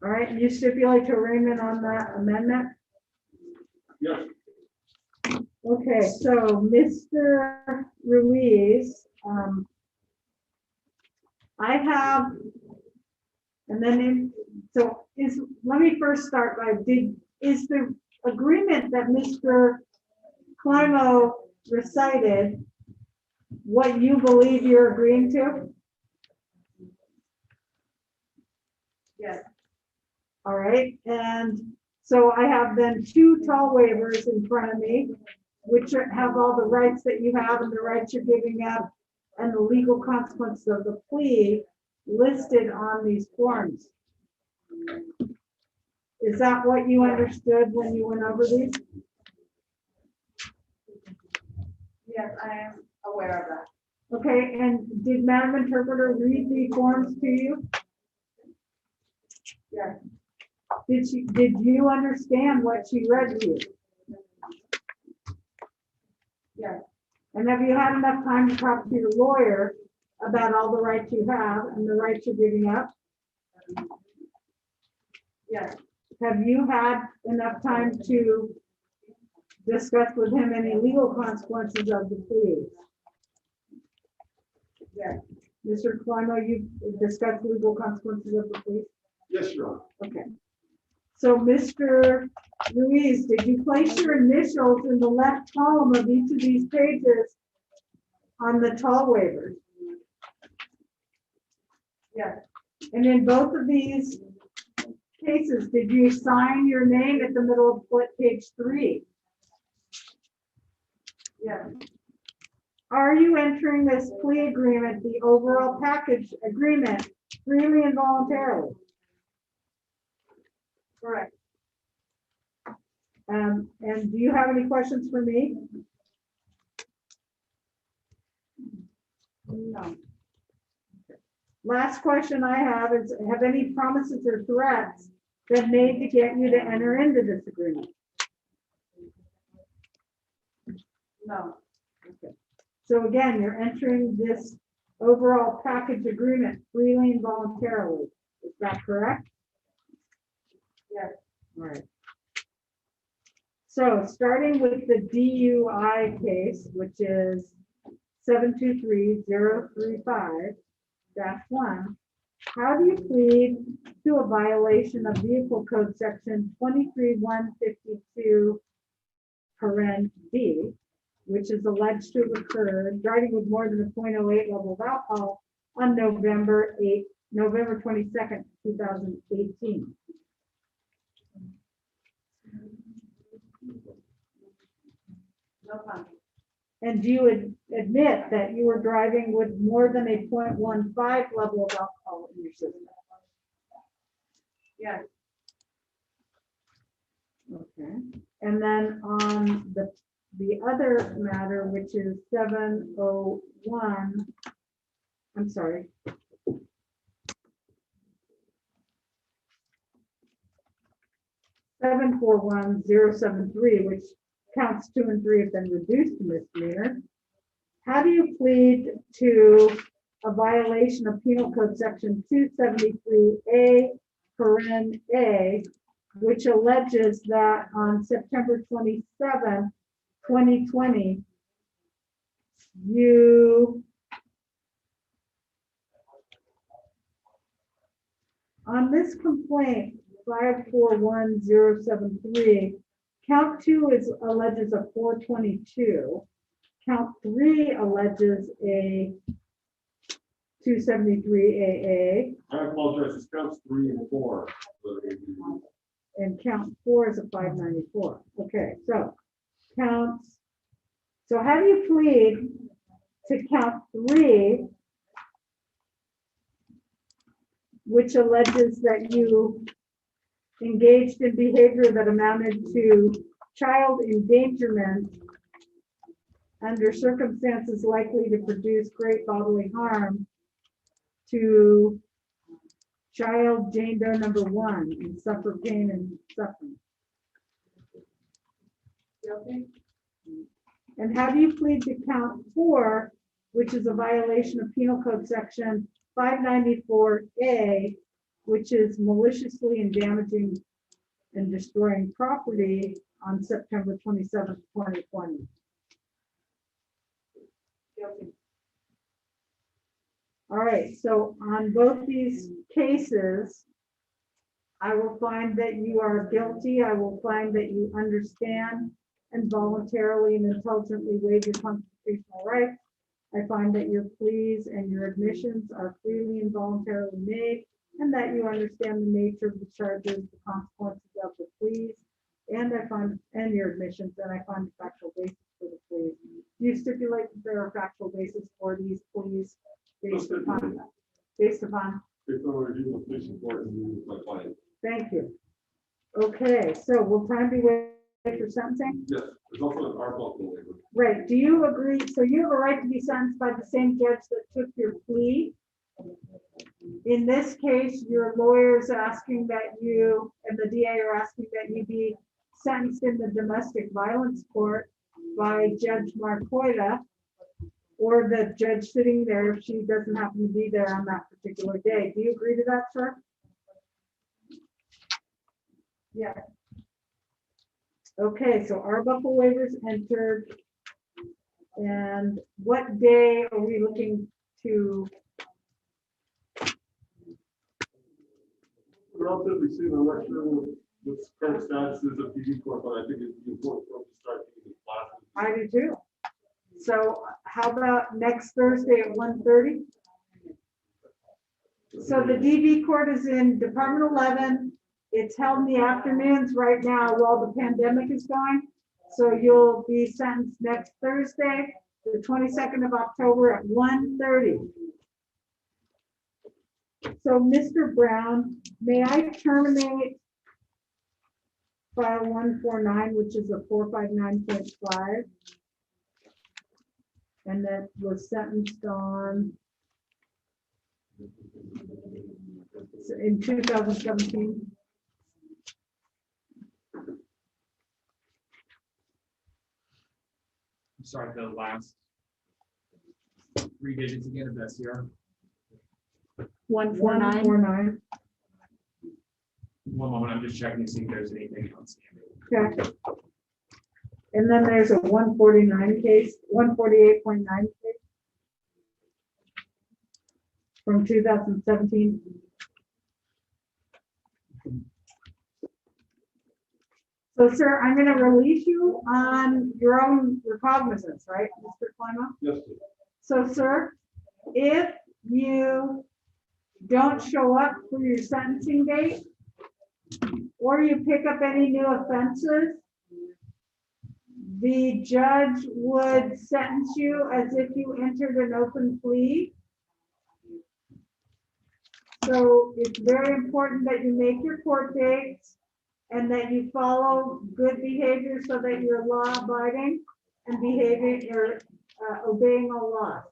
All right, and you stipulate to arraignment on that amendment? Yes. Okay, so Mr. Ruiz, I have, and then, let me first start by, is the agreement that Mr. Climo recited what you believe you're agreeing to? Yes. All right, and so I have then two tall waivers in front of me, which have all the rights that you have and the rights you're giving up and the legal consequences of the plea listed on these forms. Is that what you understood when you went over these? Yes, I am aware of that. Okay, and did Madam Interpreter read the forms to you? Yes. Did you understand what she read to you? Yes. And have you had enough time to talk to your lawyer about all the rights you have and the rights you're giving up? Yes. Have you had enough time to discuss with him any legal consequences of the plea? Yes. Mr. Kalima, you discussed legal consequences of the plea? Yes, Your Honor. Okay. So, Mr. Ruiz, did you place your initials in the left column of each of these pages on the tall waivers? Yes. And in both of these cases, did you sign your name at the middle of page 3? Yes. Are you entering this plea agreement, the overall package agreement, freely and voluntarily? Correct. And do you have any questions for me? No. Last question I have is, have any promises or threats been made to get you to enter into this agreement? No. Okay. So again, you're entering this overall package agreement freely and voluntarily. Is that correct? Yes. All right. So starting with the DUI case, which is 723-035-1, how do you plead to a violation of Vehicle Code Section 23152, D, which is alleged to have occurred driving with more than a .08 level of alcohol on November 22nd, 2018? No comment. And do you admit that you were driving with more than a .15 level of alcohol in your system? Yes. Okay. And then on the other matter, which is 701, I'm sorry. 741-073, which counts 2 and 3 have been reduced to misdemeanor. How do you plead to a violation of Penal Code Section 273A, which alleges that on September 27, 2020, you on this complaint 541073, count 2 alleges a 422. Count 3 alleges a 273AA. I apologize, it's counts 3 and 4. And count 4 is a 594. Okay, so counts. So how do you plead to count 3, which alleges that you engaged in behavior that amounted to child endangerment under circumstances likely to produce great bodily harm to child Jane Doe #1 and suffer pain and suffering? Guilty? And how do you plead to count 4, which is a violation of Penal Code Section 594A, which is maliciously and damaging and destroying property on September 27th, 2020? Guilty. All right, so on both these cases, I will find that you are guilty. I will find that you understand and voluntarily and intelligently waive your constitutional rights. I find that your pleas and your admissions are freely and voluntarily made and that you understand the nature of the charges, the consequences of the pleas, and your admissions, and I find a factual basis for the pleas. Do you stipulate that there are factual basis for these pleas based upon? Based on review of police report and review of my client. Thank you. Okay, so will time be waived for sentencing? Yes, there's also an article waiver. Right, do you agree, so you have a right to be sentenced by the same judge that took your plea? In this case, your lawyer's asking that you, and the DA are asking that you be sentenced in the domestic violence court by Judge Marqueta, or the judge sitting there if she doesn't happen to be there on that particular day. Do you agree to that, sir? Yeah. Okay, so Arbuckle waivers entered. And what day are we looking to? Relatively soon, I'm not sure what the current status is of DD court, but I think it's important for us to start taking classes. I do too. So how about next Thursday at 1:30? So the DV court is in Department 11. It's held in the afternoons right now while the pandemic is going. So you'll be sentenced next Thursday, the 22nd of October at 1:30. So Mr. Brown, may I terminate file 149, which is a 459.5? And that was sentenced on in 2017. I'm sorry, the last 3 digits again of SCR. 149. 149. One moment, I'm just checking to see if there's anything outstanding. Okay. And then there's a 149 case, 148.9 case from 2017. So, sir, I'm going to release you on your own recognizance, right, Mr. Klima? Yes, sir. So, sir, if you don't show up for your sentencing date, or you pick up any new offenses, the judge would sentence you as if you entered an open plea. So it's very important that you make your court dates and that you follow good behavior so that you're law abiding and behaving or obeying all laws.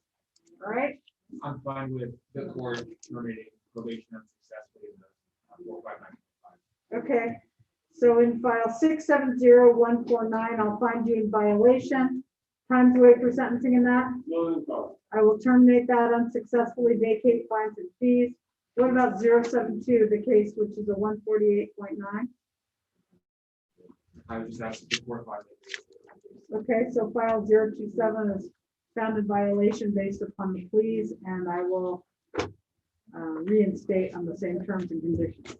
All right? I'm fine with the court terminating probation unsuccessfully in the 459. Okay. So in file 670149, I'll find you in violation. Time to wait for sentencing in that. No problem. I will terminate that unsuccessfully, vacate fines and fees. What about 072, the case which is a 148.9? I was just asking the court file. Okay, so file 027 is found in violation based upon the pleas, and I will reinstate on the same terms and conditions.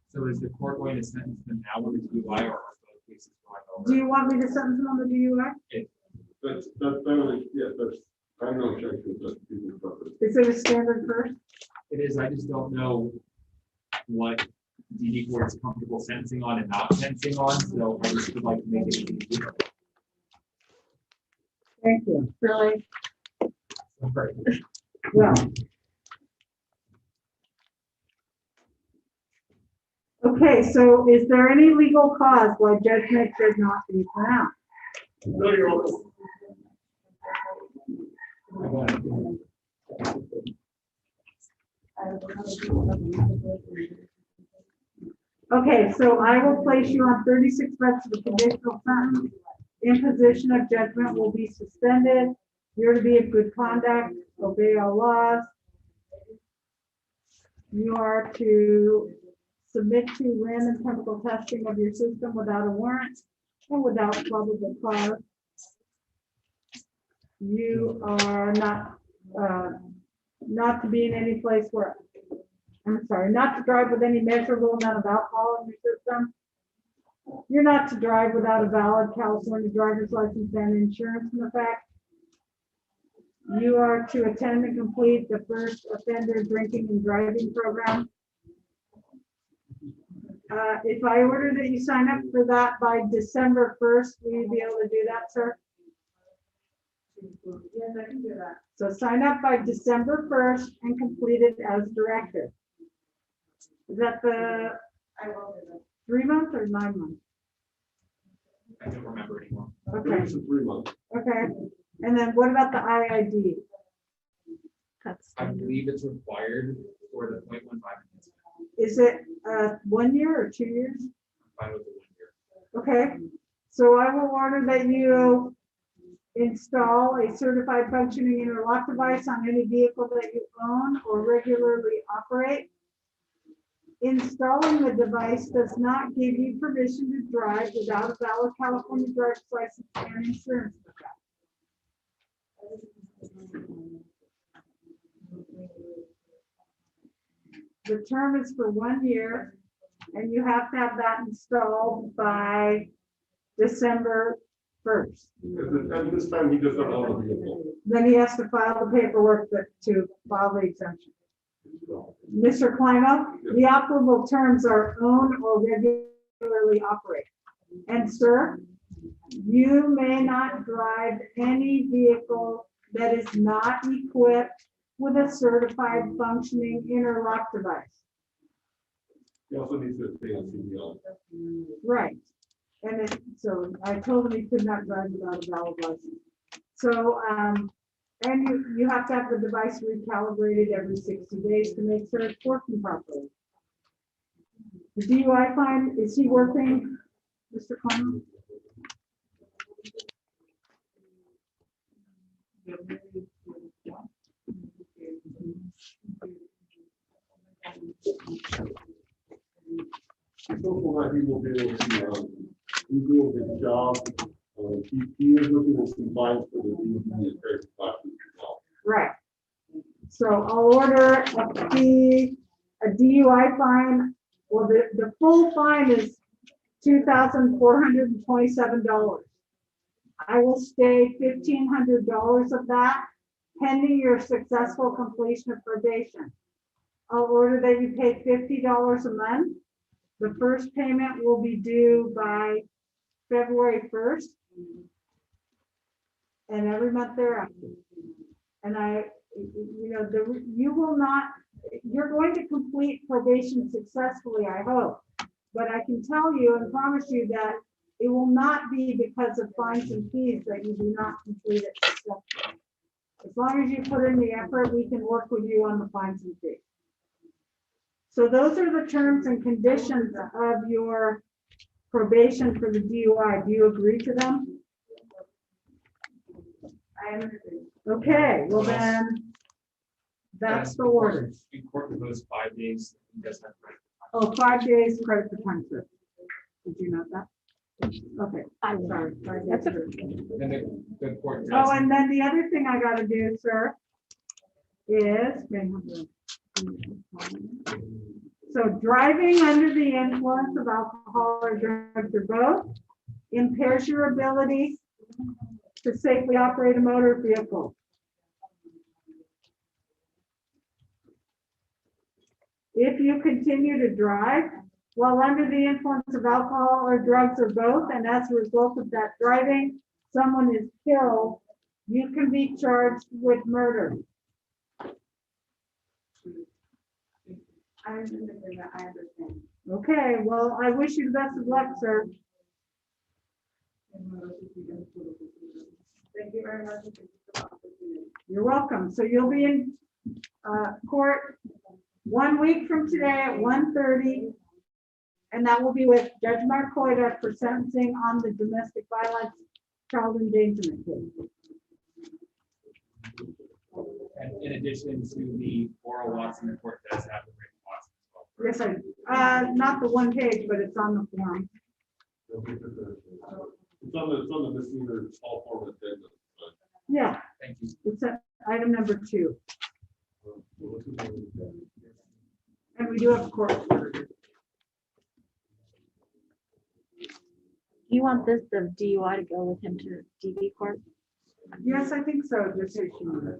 So is the court going to sentence them now with the DUI or are both cases going over? Do you want me to sentence them on the DUI? That's really, yeah, that's, I have no objection to that. People's preference. Is it a standard first? It is, I just don't know what DD court is comfortable sentencing on and not sentencing on, so I just would like to make it easy. Thank you. Really? Right. Well. Okay, so is there any legal cause why judgment should not be pronounced? No, you're welcome. Okay, so I will place you on 36 months of the conditional sentence. Imposition of judgment will be suspended. You're to be of good conduct, obey all laws. You are to submit to random chemical testing of your system without a warrant and without probable cause. You are not to be in any place where, not to drive with any measurable amount of alcohol in your system. You're not to drive without a valid California driver's license and insurance in effect. You are to attend and complete the first offender drinking and driving program. If I order that you sign up for that by December 1st, will you be able to do that, sir? Yes, I can do that. So sign up by December 1st and complete it as directed. Is that the, I will do that. 3 month or 9 month? I don't remember anymore. Okay, It's a 3 month. okay. And then what about the IID? That's I standard. believe it's required for the 0.15 enhancement. Is it 1 year or 2 years? I'm fine with the 1 year. Okay, so I will order that you install a certified functioning interlock device on any vehicle that you own or regularly operate. Installing the device does not give you permission to drive without a valid California driver's license and insurance. The term is for 1 year, and you have to have that installed by December 1st. At this time, he does not own a vehicle. Then he has to file the paperwork to file the exemption. Mr. Kleinel, the operable terms are own or regularly operate. And sir, you may not drive any vehicle that is not equipped with a certified functioning interlock device. He also needs to stay on CDL. Right. And so I told him he could not drive without a valid license. So, and you have to have the device recalibrated every 60 days to make sure it's working properly. The DUI fine, is he working, Mr. Clement? Hopefully that he will be able to, he's doing a good job. He is looking at some fines for the DUI and traffic classes as well. Right. So I'll order a DUI fine. Well, the full fine is $2,427. I will stay $1,500 of that pending your successful completion of probation. I'll order that you pay $50 a month. The first payment will be due by February 1st. And every month thereafter. And you will not, you're going to complete probation successfully, I hope. But I can tell you and promise you that it will not be because of fines and fees that you do not complete it successfully. As long as you put in the effort, we can work with you on the fines and fees. So those are the terms and conditions of your probation for the DUI. Do you agree to them? I understand. Okay, well then, that's the order. In court for those 5 days, he does have credit. Oh, 5 days credit for time served. Did you know that? Okay, I'm sorry. That's okay. Then the court does. Oh, and then the other thing I gotta do, sir, is, so driving under the influence of alcohol or drugs or both impairs your ability to safely operate a motor vehicle. If you continue to drive while under the influence of alcohol or drugs or both, and as a result of that driving, someone is killed, you can be charged with murder. I understand. I understand. Okay, well, I wish you the best of luck, sir. Thank you very much. You're welcome. So you'll be in court 1 week from today at 1:30. And that will be with Judge Marcoida for sentencing on the domestic violence child endangerment case. And in addition to the oral Watson, the court does have the written Watson as well. Yes, sir. Not the 1 page, but it's on the form. It's on the misdemeanor, all form of addendum. Yeah, Thank you. it's at item number 2. And we do have a court order. Do you want the DUI to go with him to DV court? Yes, I think so, just so you know.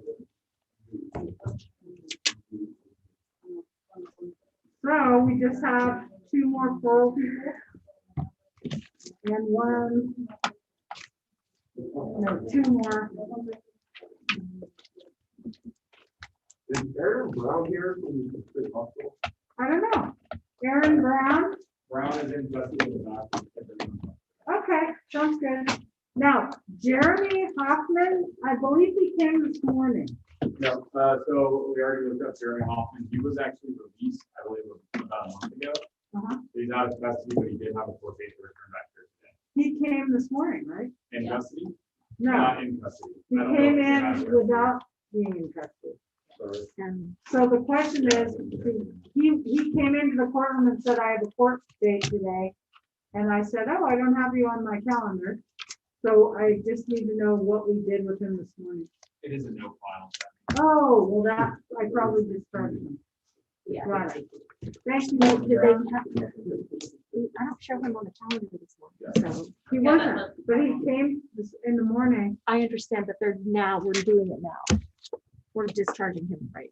So we just have two more floral people. And one, no, two more. Is Aaron Brown here from the state hospital? I don't know. Aaron Brown? Brown is in custody of the doctor. Okay, sounds good. Now, Jeremy Hoffman, I believe he came this morning. No, so we already looked up Jeremy Hoffman. He was actually released, I believe, about a month ago. Uh-huh. He's out of custody, but he did have a court date to return back here today. He came this morning, right? In custody? No, Not in custody. he I don't know came if he has in or- without being in custody. Sorry. So the question is, he came into the courtroom and said, I have a court date today. And I said, oh, I don't have you on my calendar. So I just need to know what we did with him this morning. It is a no file. Oh, well, that, I probably discharged him. Yeah. Got it. Thank you. Did they have, I don't show him on the calendar this morning, so. He wasn't, but he came in the morning. I understand, but we're doing it now. We're discharging him right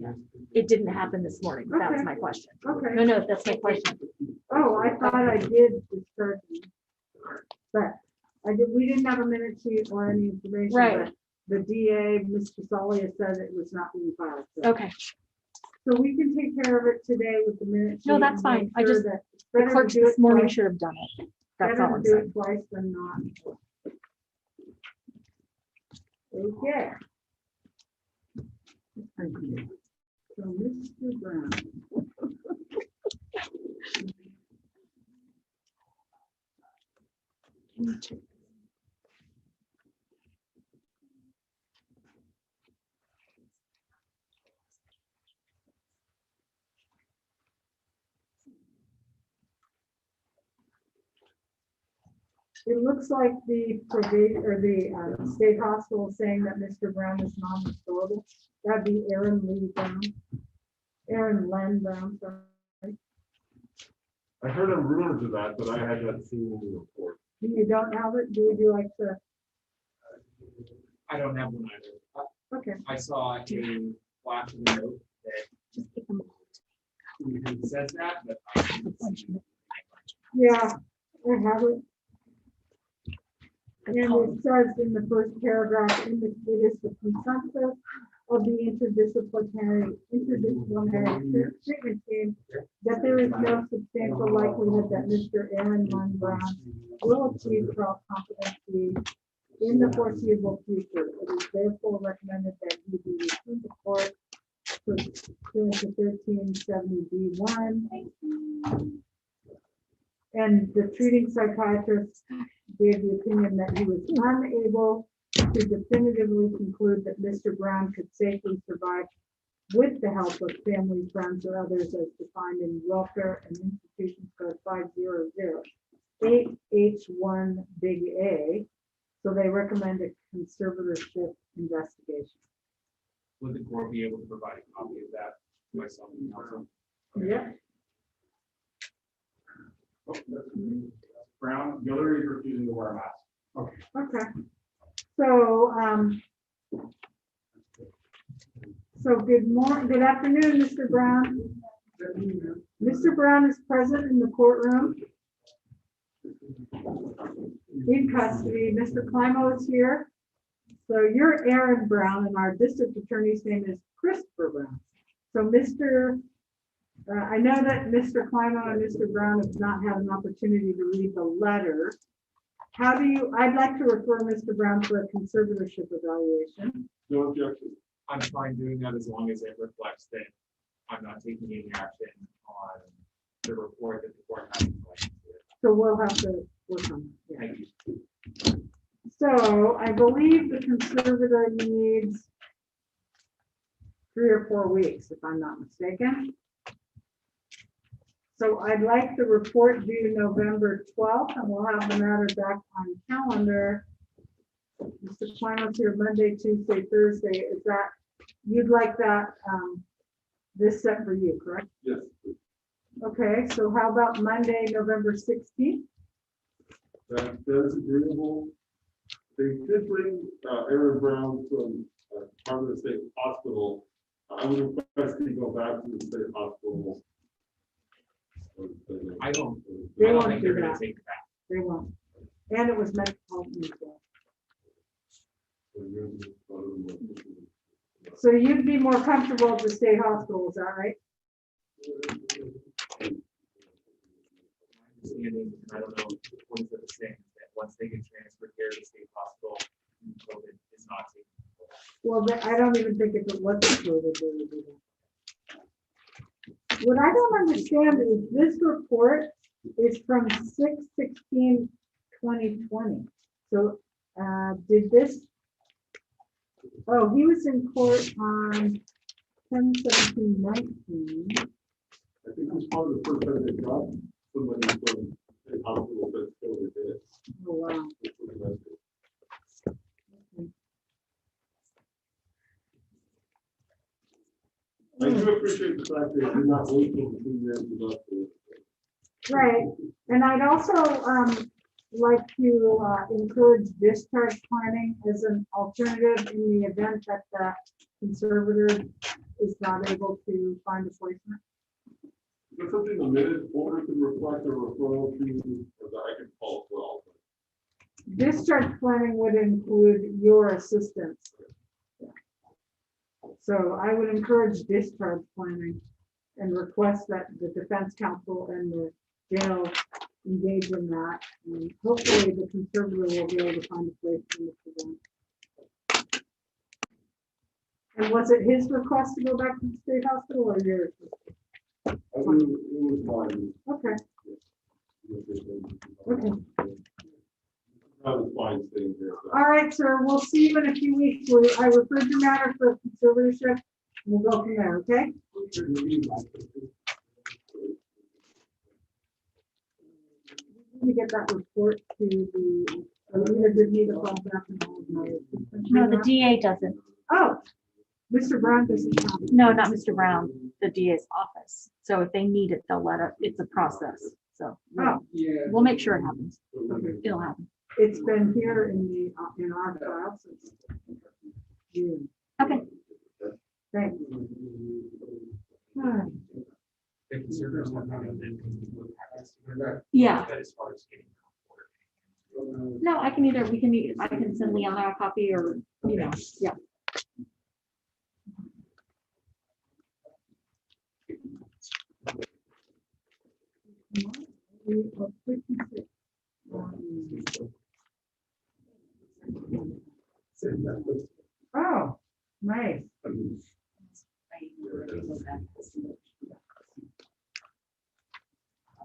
now. It didn't happen this morning. That was Okay. my question. Okay. No, that's my question. Oh, I thought I did discharge him. But we didn't have a minute sheet or any information. Right. But the DA, Mr. Solia, said it was not being filed. So- Okay, So we can take care of it today with the minute. No, sheet that's and fine. make I sure just- that- the better to clerks do this it morning twice- should have done it. That's Better all to I'm do saying. it twice than not. Okay. Thank you. So Mr. Brown. It looks like the probation or the state hospital is saying that Mr. Brown is non-restorable. That'd be Aaron Lee Brown. Aaron Len Brown, sorry. I heard of rumors of that, but I had not seen any report. You don't have it? Would you like to? I don't have one either. Okay. I saw a flash of the note that it says that, but I didn't see it. Yeah, I have it. And it says in the first paragraph, it is the consensus of the interdisciplinary treatment team that there is no substantial likelihood that Mr. Aaron Lund Brown will achieve trial competency in the foreseeable future. It is therefore recommended that he be returned to court pursuant to 1370B1. And the treating psychiatrist gave the opinion that he was unable to definitively conclude that Mr. Brown could safely survive with the help of family, friends, or others as defined in Welfare and Institutions Code 500-8H1 Big A. So they recommend a conservatorship investigation. Would the court be able to provide a copy of that to myself? and counsel? Yeah. Brown, Guillory is refusing to wear a mask. Okay. So, good afternoon, Mr. Brown. Mr. Brown is present in the courtroom in custody. Mr. Climo is here. So you're Aaron Brown and our district attorney's name is Christopher Brown. So I know that Mr. Climo and Mr. Brown have not had an opportunity to read the letter. I'd like to refer Mr. Brown for a conservatorship evaluation. No objection. I'm fine doing that as long as it reflects that I'm not taking any action on the report that the court has. So we'll have to work on it. Thank you. So I believe the conservator needs 3 or 4 weeks, if I'm not mistaken. So I'd like the report due November 12th, and we'll have the matter back on calendar. Mr. Klein's here Monday, Tuesday, Thursday. Is that, you'd like that, this set for you, correct? Yes. Okay, so how about Monday, November 16th? That is agreeable. They did bring Aaron Brown from Department of State Hospital. I would request to go back to the state hospital I don't They won't think do they're gonna that. take that. They won't. And it was Metropolitan as well. So you'd be more comfortable at the state hospital, is that right? Understanding, I don't know what is it saying, that once they get transferred here to the state hospital, COVID is not taken. Well, I don't even think if it was included, they would do that. What I don't understand is this report is from 6/16/2020. So, did this? Oh, he was in court on 10/17/19. I think it's part of the first time they got somebody from the hospital that's still there. Oh, wow. I do appreciate the fact that you're not waiting for 2 years to go through. Right, and I'd also like to encourage discharge planning as an alternative in the event that the conservator is not able to find a placement. There's something the minute order to reflect a referral to, or that I can call as well. Discharge planning would include your assistance. So I would encourage discharge planning and request that the defense counsel and the jail engage in that. And hopefully the conservator will be able to find a place for this event. And was it his request to go back to the state hospital or yours? I think it was mine. Okay, okay. I was fine staying there. All right, sir, we'll see you in a few weeks. I referred your matter for conservatorship. And we'll go from there, okay? We get that report to the, either did need to call back and all of my assistants. No, the DA doesn't. Oh, Mr. Brown doesn't have it. No, not Mr. Brown, the DA's office. So if they need it, they'll let it, it's a process. So Oh, we'll make sure it happens. okay. It'll happen. It's been here in our file since June. Okay. Thanks. All right. The conservators have not done that. Yeah. But as far as getting. No, I can send Leona a copy or, yeah. Oh, nice.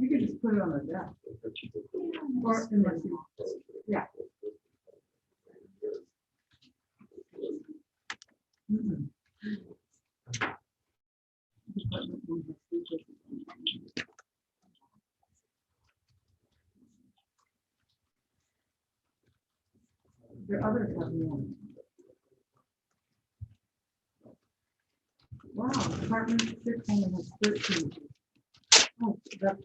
You can just put it on the desk. Or unless you, yeah. Mhm. The others have one. Wow, Department 6 only has 13. Oh, that's.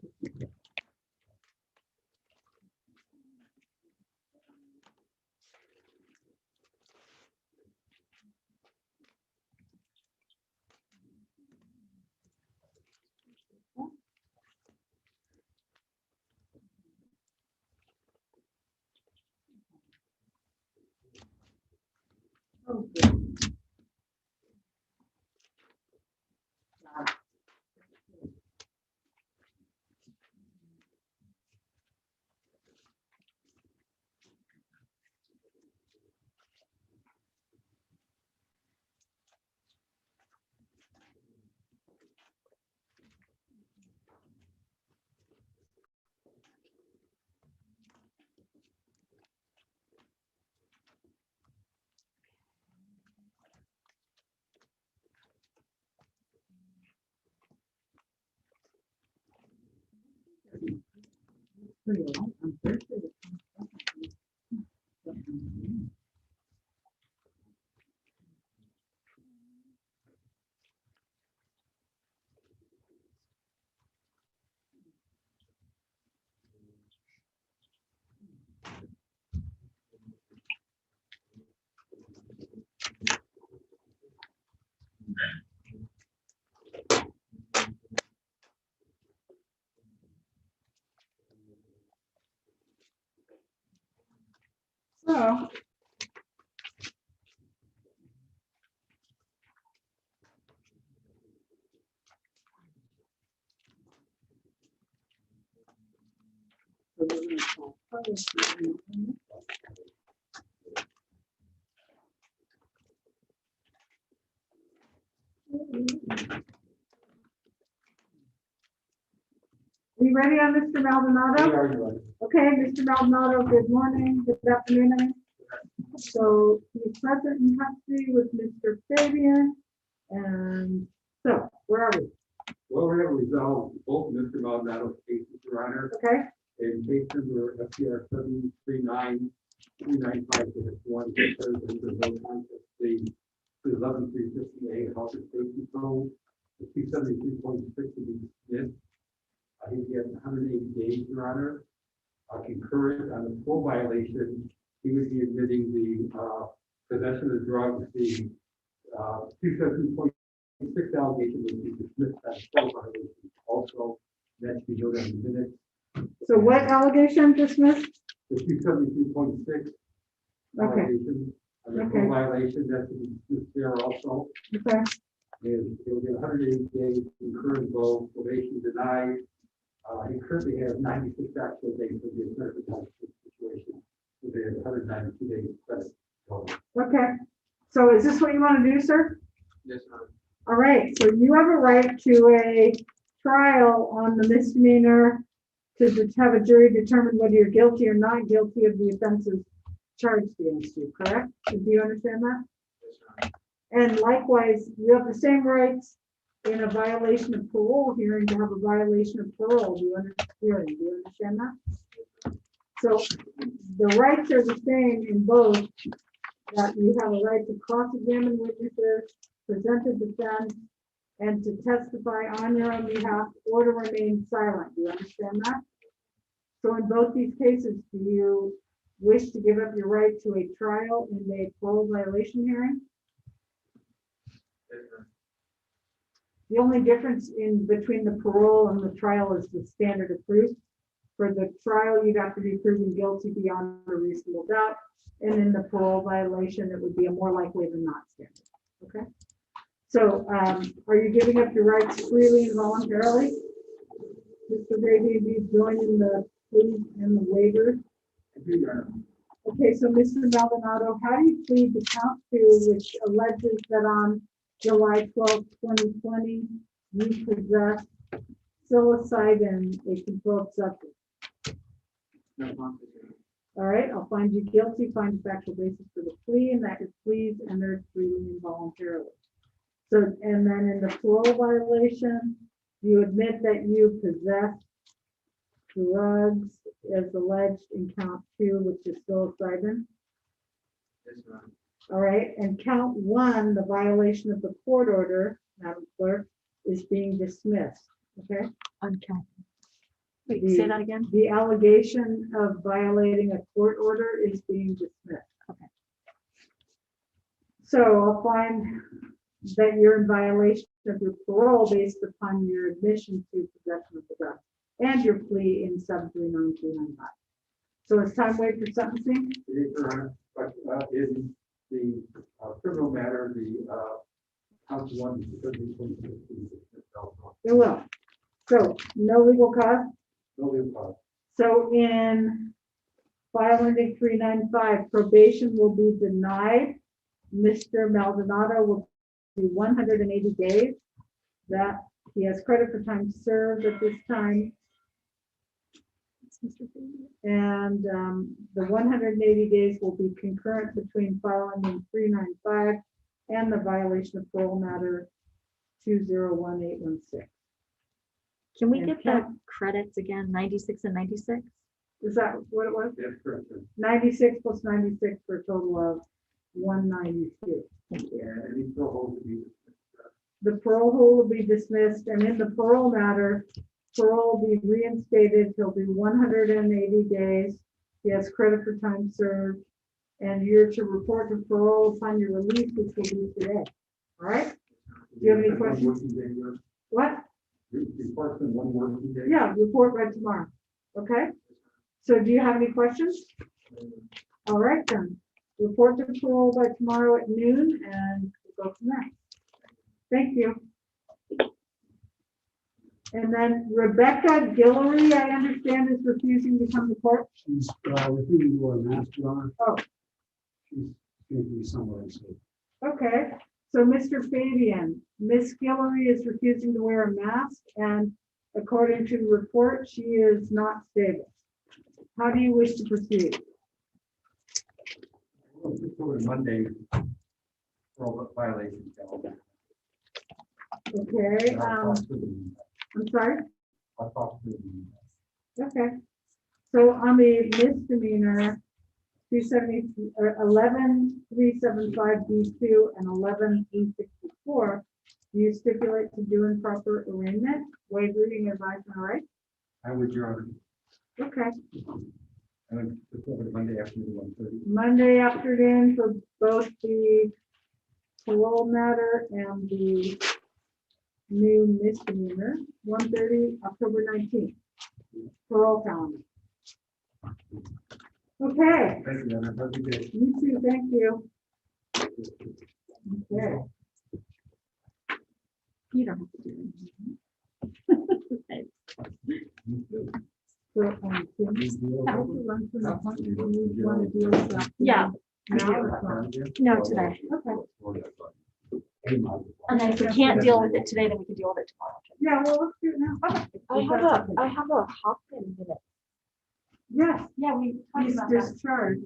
Oh, good. Pretty light on Thursday. Are you ready on Mr. Maldonado? are you ready? Okay, Mr. Maldonado, good morning, good afternoon. So he's present in custody with Mr. Fabian. And so, where are we? Well, we have resolved both Mr. Maldonado's cases, Your Honor, Okay, in case number FCR 739-395, one, there's no contest, the 11-358 health and safety code, the 273.6 to be dismissed. I think he has 180 days, Your Honor. Concurrent on the full violation, he would be admitting the possession of drugs, the 273.6 allegation would be dismissed as full violation. Also, that should be noted in the minutes. so what allegation dismissed? The 273.6 Okay. allegation, and the Okay. full violation, that should be dismissed there also. Okay, And he'll get 180 days concurrent vote, probation denied. He currently has 96 actual days of the credit situation. So they have 192 days credit. okay. So is this what you want to do, sir? Yes, ma'am. All right, so you have a right to a trial on the misdemeanor to have a jury determine whether you're guilty or not guilty of the offenses charged against you, correct? Do you understand that? Yes, ma'am. And likewise, you have the same rights in a violation of parole hearing to have a violation of parole. Do you understand that? So the rights are the same in both, that you have a right to cross-examine witnesses, present a defense, and to testify on your own behalf or to remain silent. Do you understand that? So in both these cases, do you wish to give up your right to a trial in a parole violation hearing? Yes, ma'am. The only difference in between the parole and the trial is the standard of proof. For the trial, you'd have to be proven guilty beyond a reasonable doubt. And in the parole violation, it would be a more likely than not standard. Okay? So are you giving up your rights freely and voluntarily? Mr. Brady, do you join in the plea and the waiver? Okay, so Mr. Maldonado, how do you plead to count 2, which alleges that on July 12, 2020, you possessed psilocybin, a controlled substance? No conflict. All right, I'll find you guilty, find a factual basis for the plea, and that is pleas entered freely and voluntarily. So, and then in the parole violation, you admit that you possessed drugs as alleged in count 2, which is psilocybin. Yes, ma'am. All right, and count 1, the violation of the court order, Madam Clerk, is being dismissed, okay? On count. Wait, say that again? The allegation of violating a court order is being dismissed. Okay. So I'll find that you're in violation of your parole based upon your admission to possession of the drug and your plea in 739-395. So it's time wait for sentencing? But in the criminal matter, the count 1 is It will. So no legal cause? no legal cause. So in 500-395, probation will be denied. Mr. Maldonado will do 180 days. That he has credit for time served at this time. And the 180 days will be concurrent between filing in 395 and the violation of parole matter 201816. Can we And get the credits again, 96 and 96? Is that what it was? That's correct. Sir. 96 plus 96 for a total of 192. And any parole to be The parole hold will be dismissed, and in the parole matter, parole will be reinstated. He'll do 180 days. He has credit for time served, and you're to report to parole upon your release, which will be today. All right? Do you have any questions? What? Report in 1 working day. Yeah, report by tomorrow. Okay? So do you have any questions? All right, then. Report to parole by tomorrow at noon, and we'll go from there. Thank you. And then Rebecca Guillory, I understand, is refusing to come to court. She's refusing to wear a mask, Your Honor. Oh. She's going to be somewhere else. Okay, so Mr. Fabian, Miss Guillory is refusing to wear a mask, and according to the report, she is not stable. How do you wish to proceed? We'll just go to Monday for all the violations. Okay, I'm sorry? I'll talk to them. Okay. So on the misdemeanor, 11,375 B2 and 11,364, do you stipulate to due and proper arraignment, waive reading advice and rights? I would, Your Honor. Okay. And just over to Monday afternoon, 1:30. Monday afternoon for both the parole matter and the new misdemeanor, 1:30, October 19th. Parole calendar. Okay, Thank you, Your Honor. Have a good day. you too, thank you. Okay. You don't have to do it. So, Tim, I have to run through the appointment. Do you want to deal with that? Yeah. Now or tomorrow? No, today. Okay. And then if we can't deal with it today, then we can deal with it tomorrow. Yeah, well, let's do it now. I have a Hoffman minute. Yes, Yeah, we talked he's about that. discharged.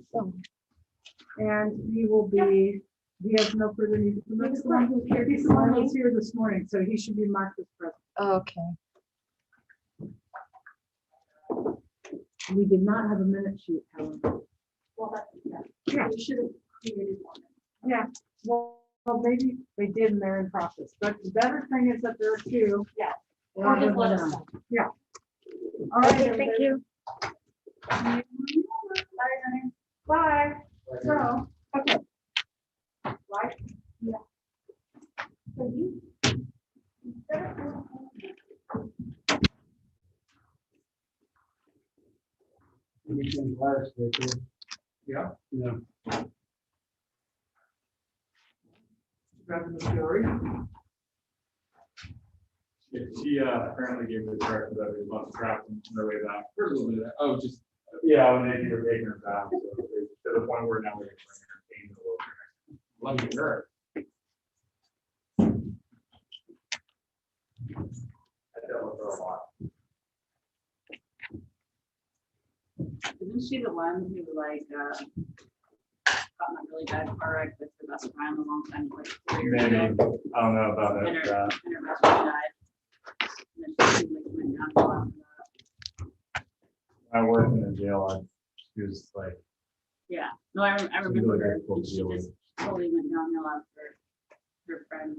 And he will be, he has no further need. He's the one who was here this morning, so he should be marked as present. Okay. We did not have a minute sheet, however. Well, that's, yeah. Yeah. We should have created one. Yeah, well, maybe they did and they're in process, but the better thing is that there are two. Yeah. Or rather just let than us none. know. Yeah. All right. Okay, thank you. Bye, honey. Bye. So, okay. Right? Yeah. So you. Anything last, they could. Yeah. Yeah. Back in the story. Yeah, she apparently gave the director that we lost track on their way back. For a little bit of that. Oh, just, yeah, when they were taking her back, so to the point where now we're bringing her over. Lucky her. I dealt with her a lot. Isn't she the one who like, got in a really bad car wreck with her best friend a long time, like 4 years Maybe, I ago? don't know about And it. her best friend died. And then she like went down after that. I worked in the jail, she was like, Yeah, no, I remember really her, difficult and to she deal just totally went downhill after her friend.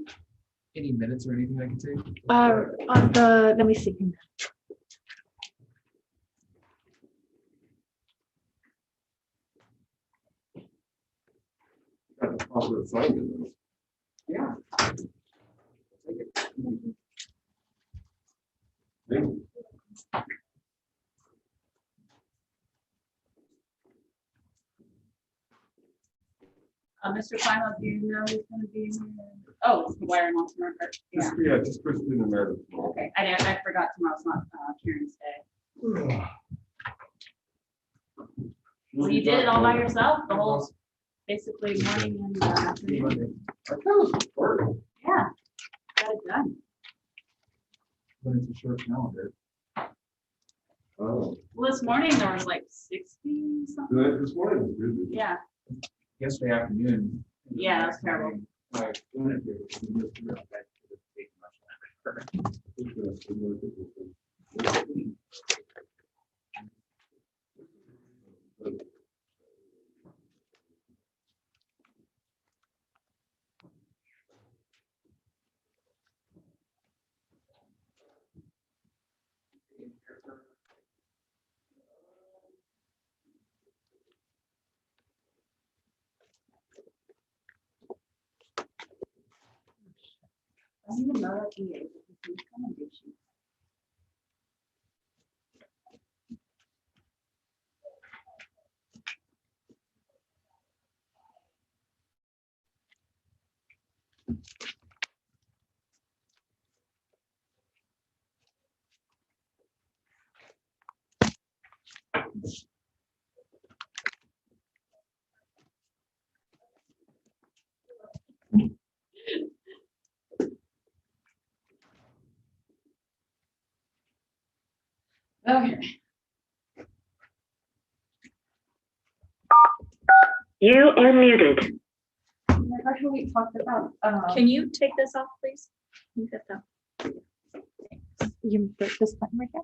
any minutes or anything I can take? On the, let me see. Got the proper assignment. Yeah. Thank you. Mr. Final, do you know who's gonna be in here? Oh, it's the wire and Walter Marker. Yeah, Just Kristen and Meredith. okay, I forgot tomorrow's not Karen's day. Well, you did it all by yourself, the whole, basically morning and afternoon. Yeah, got it done. When it's a short calendar. Oh, Well, this morning there was like 60 something. this morning was busy. Yeah, Yesterday afternoon. Yeah, that was terrible. Like, when it was, we moved through it, that could have taken much longer. I didn't even know that he is. He's coming, did she? Okay. You are muted. Remember how we talked about, Can you take this off, please? You get that. You put this button right here?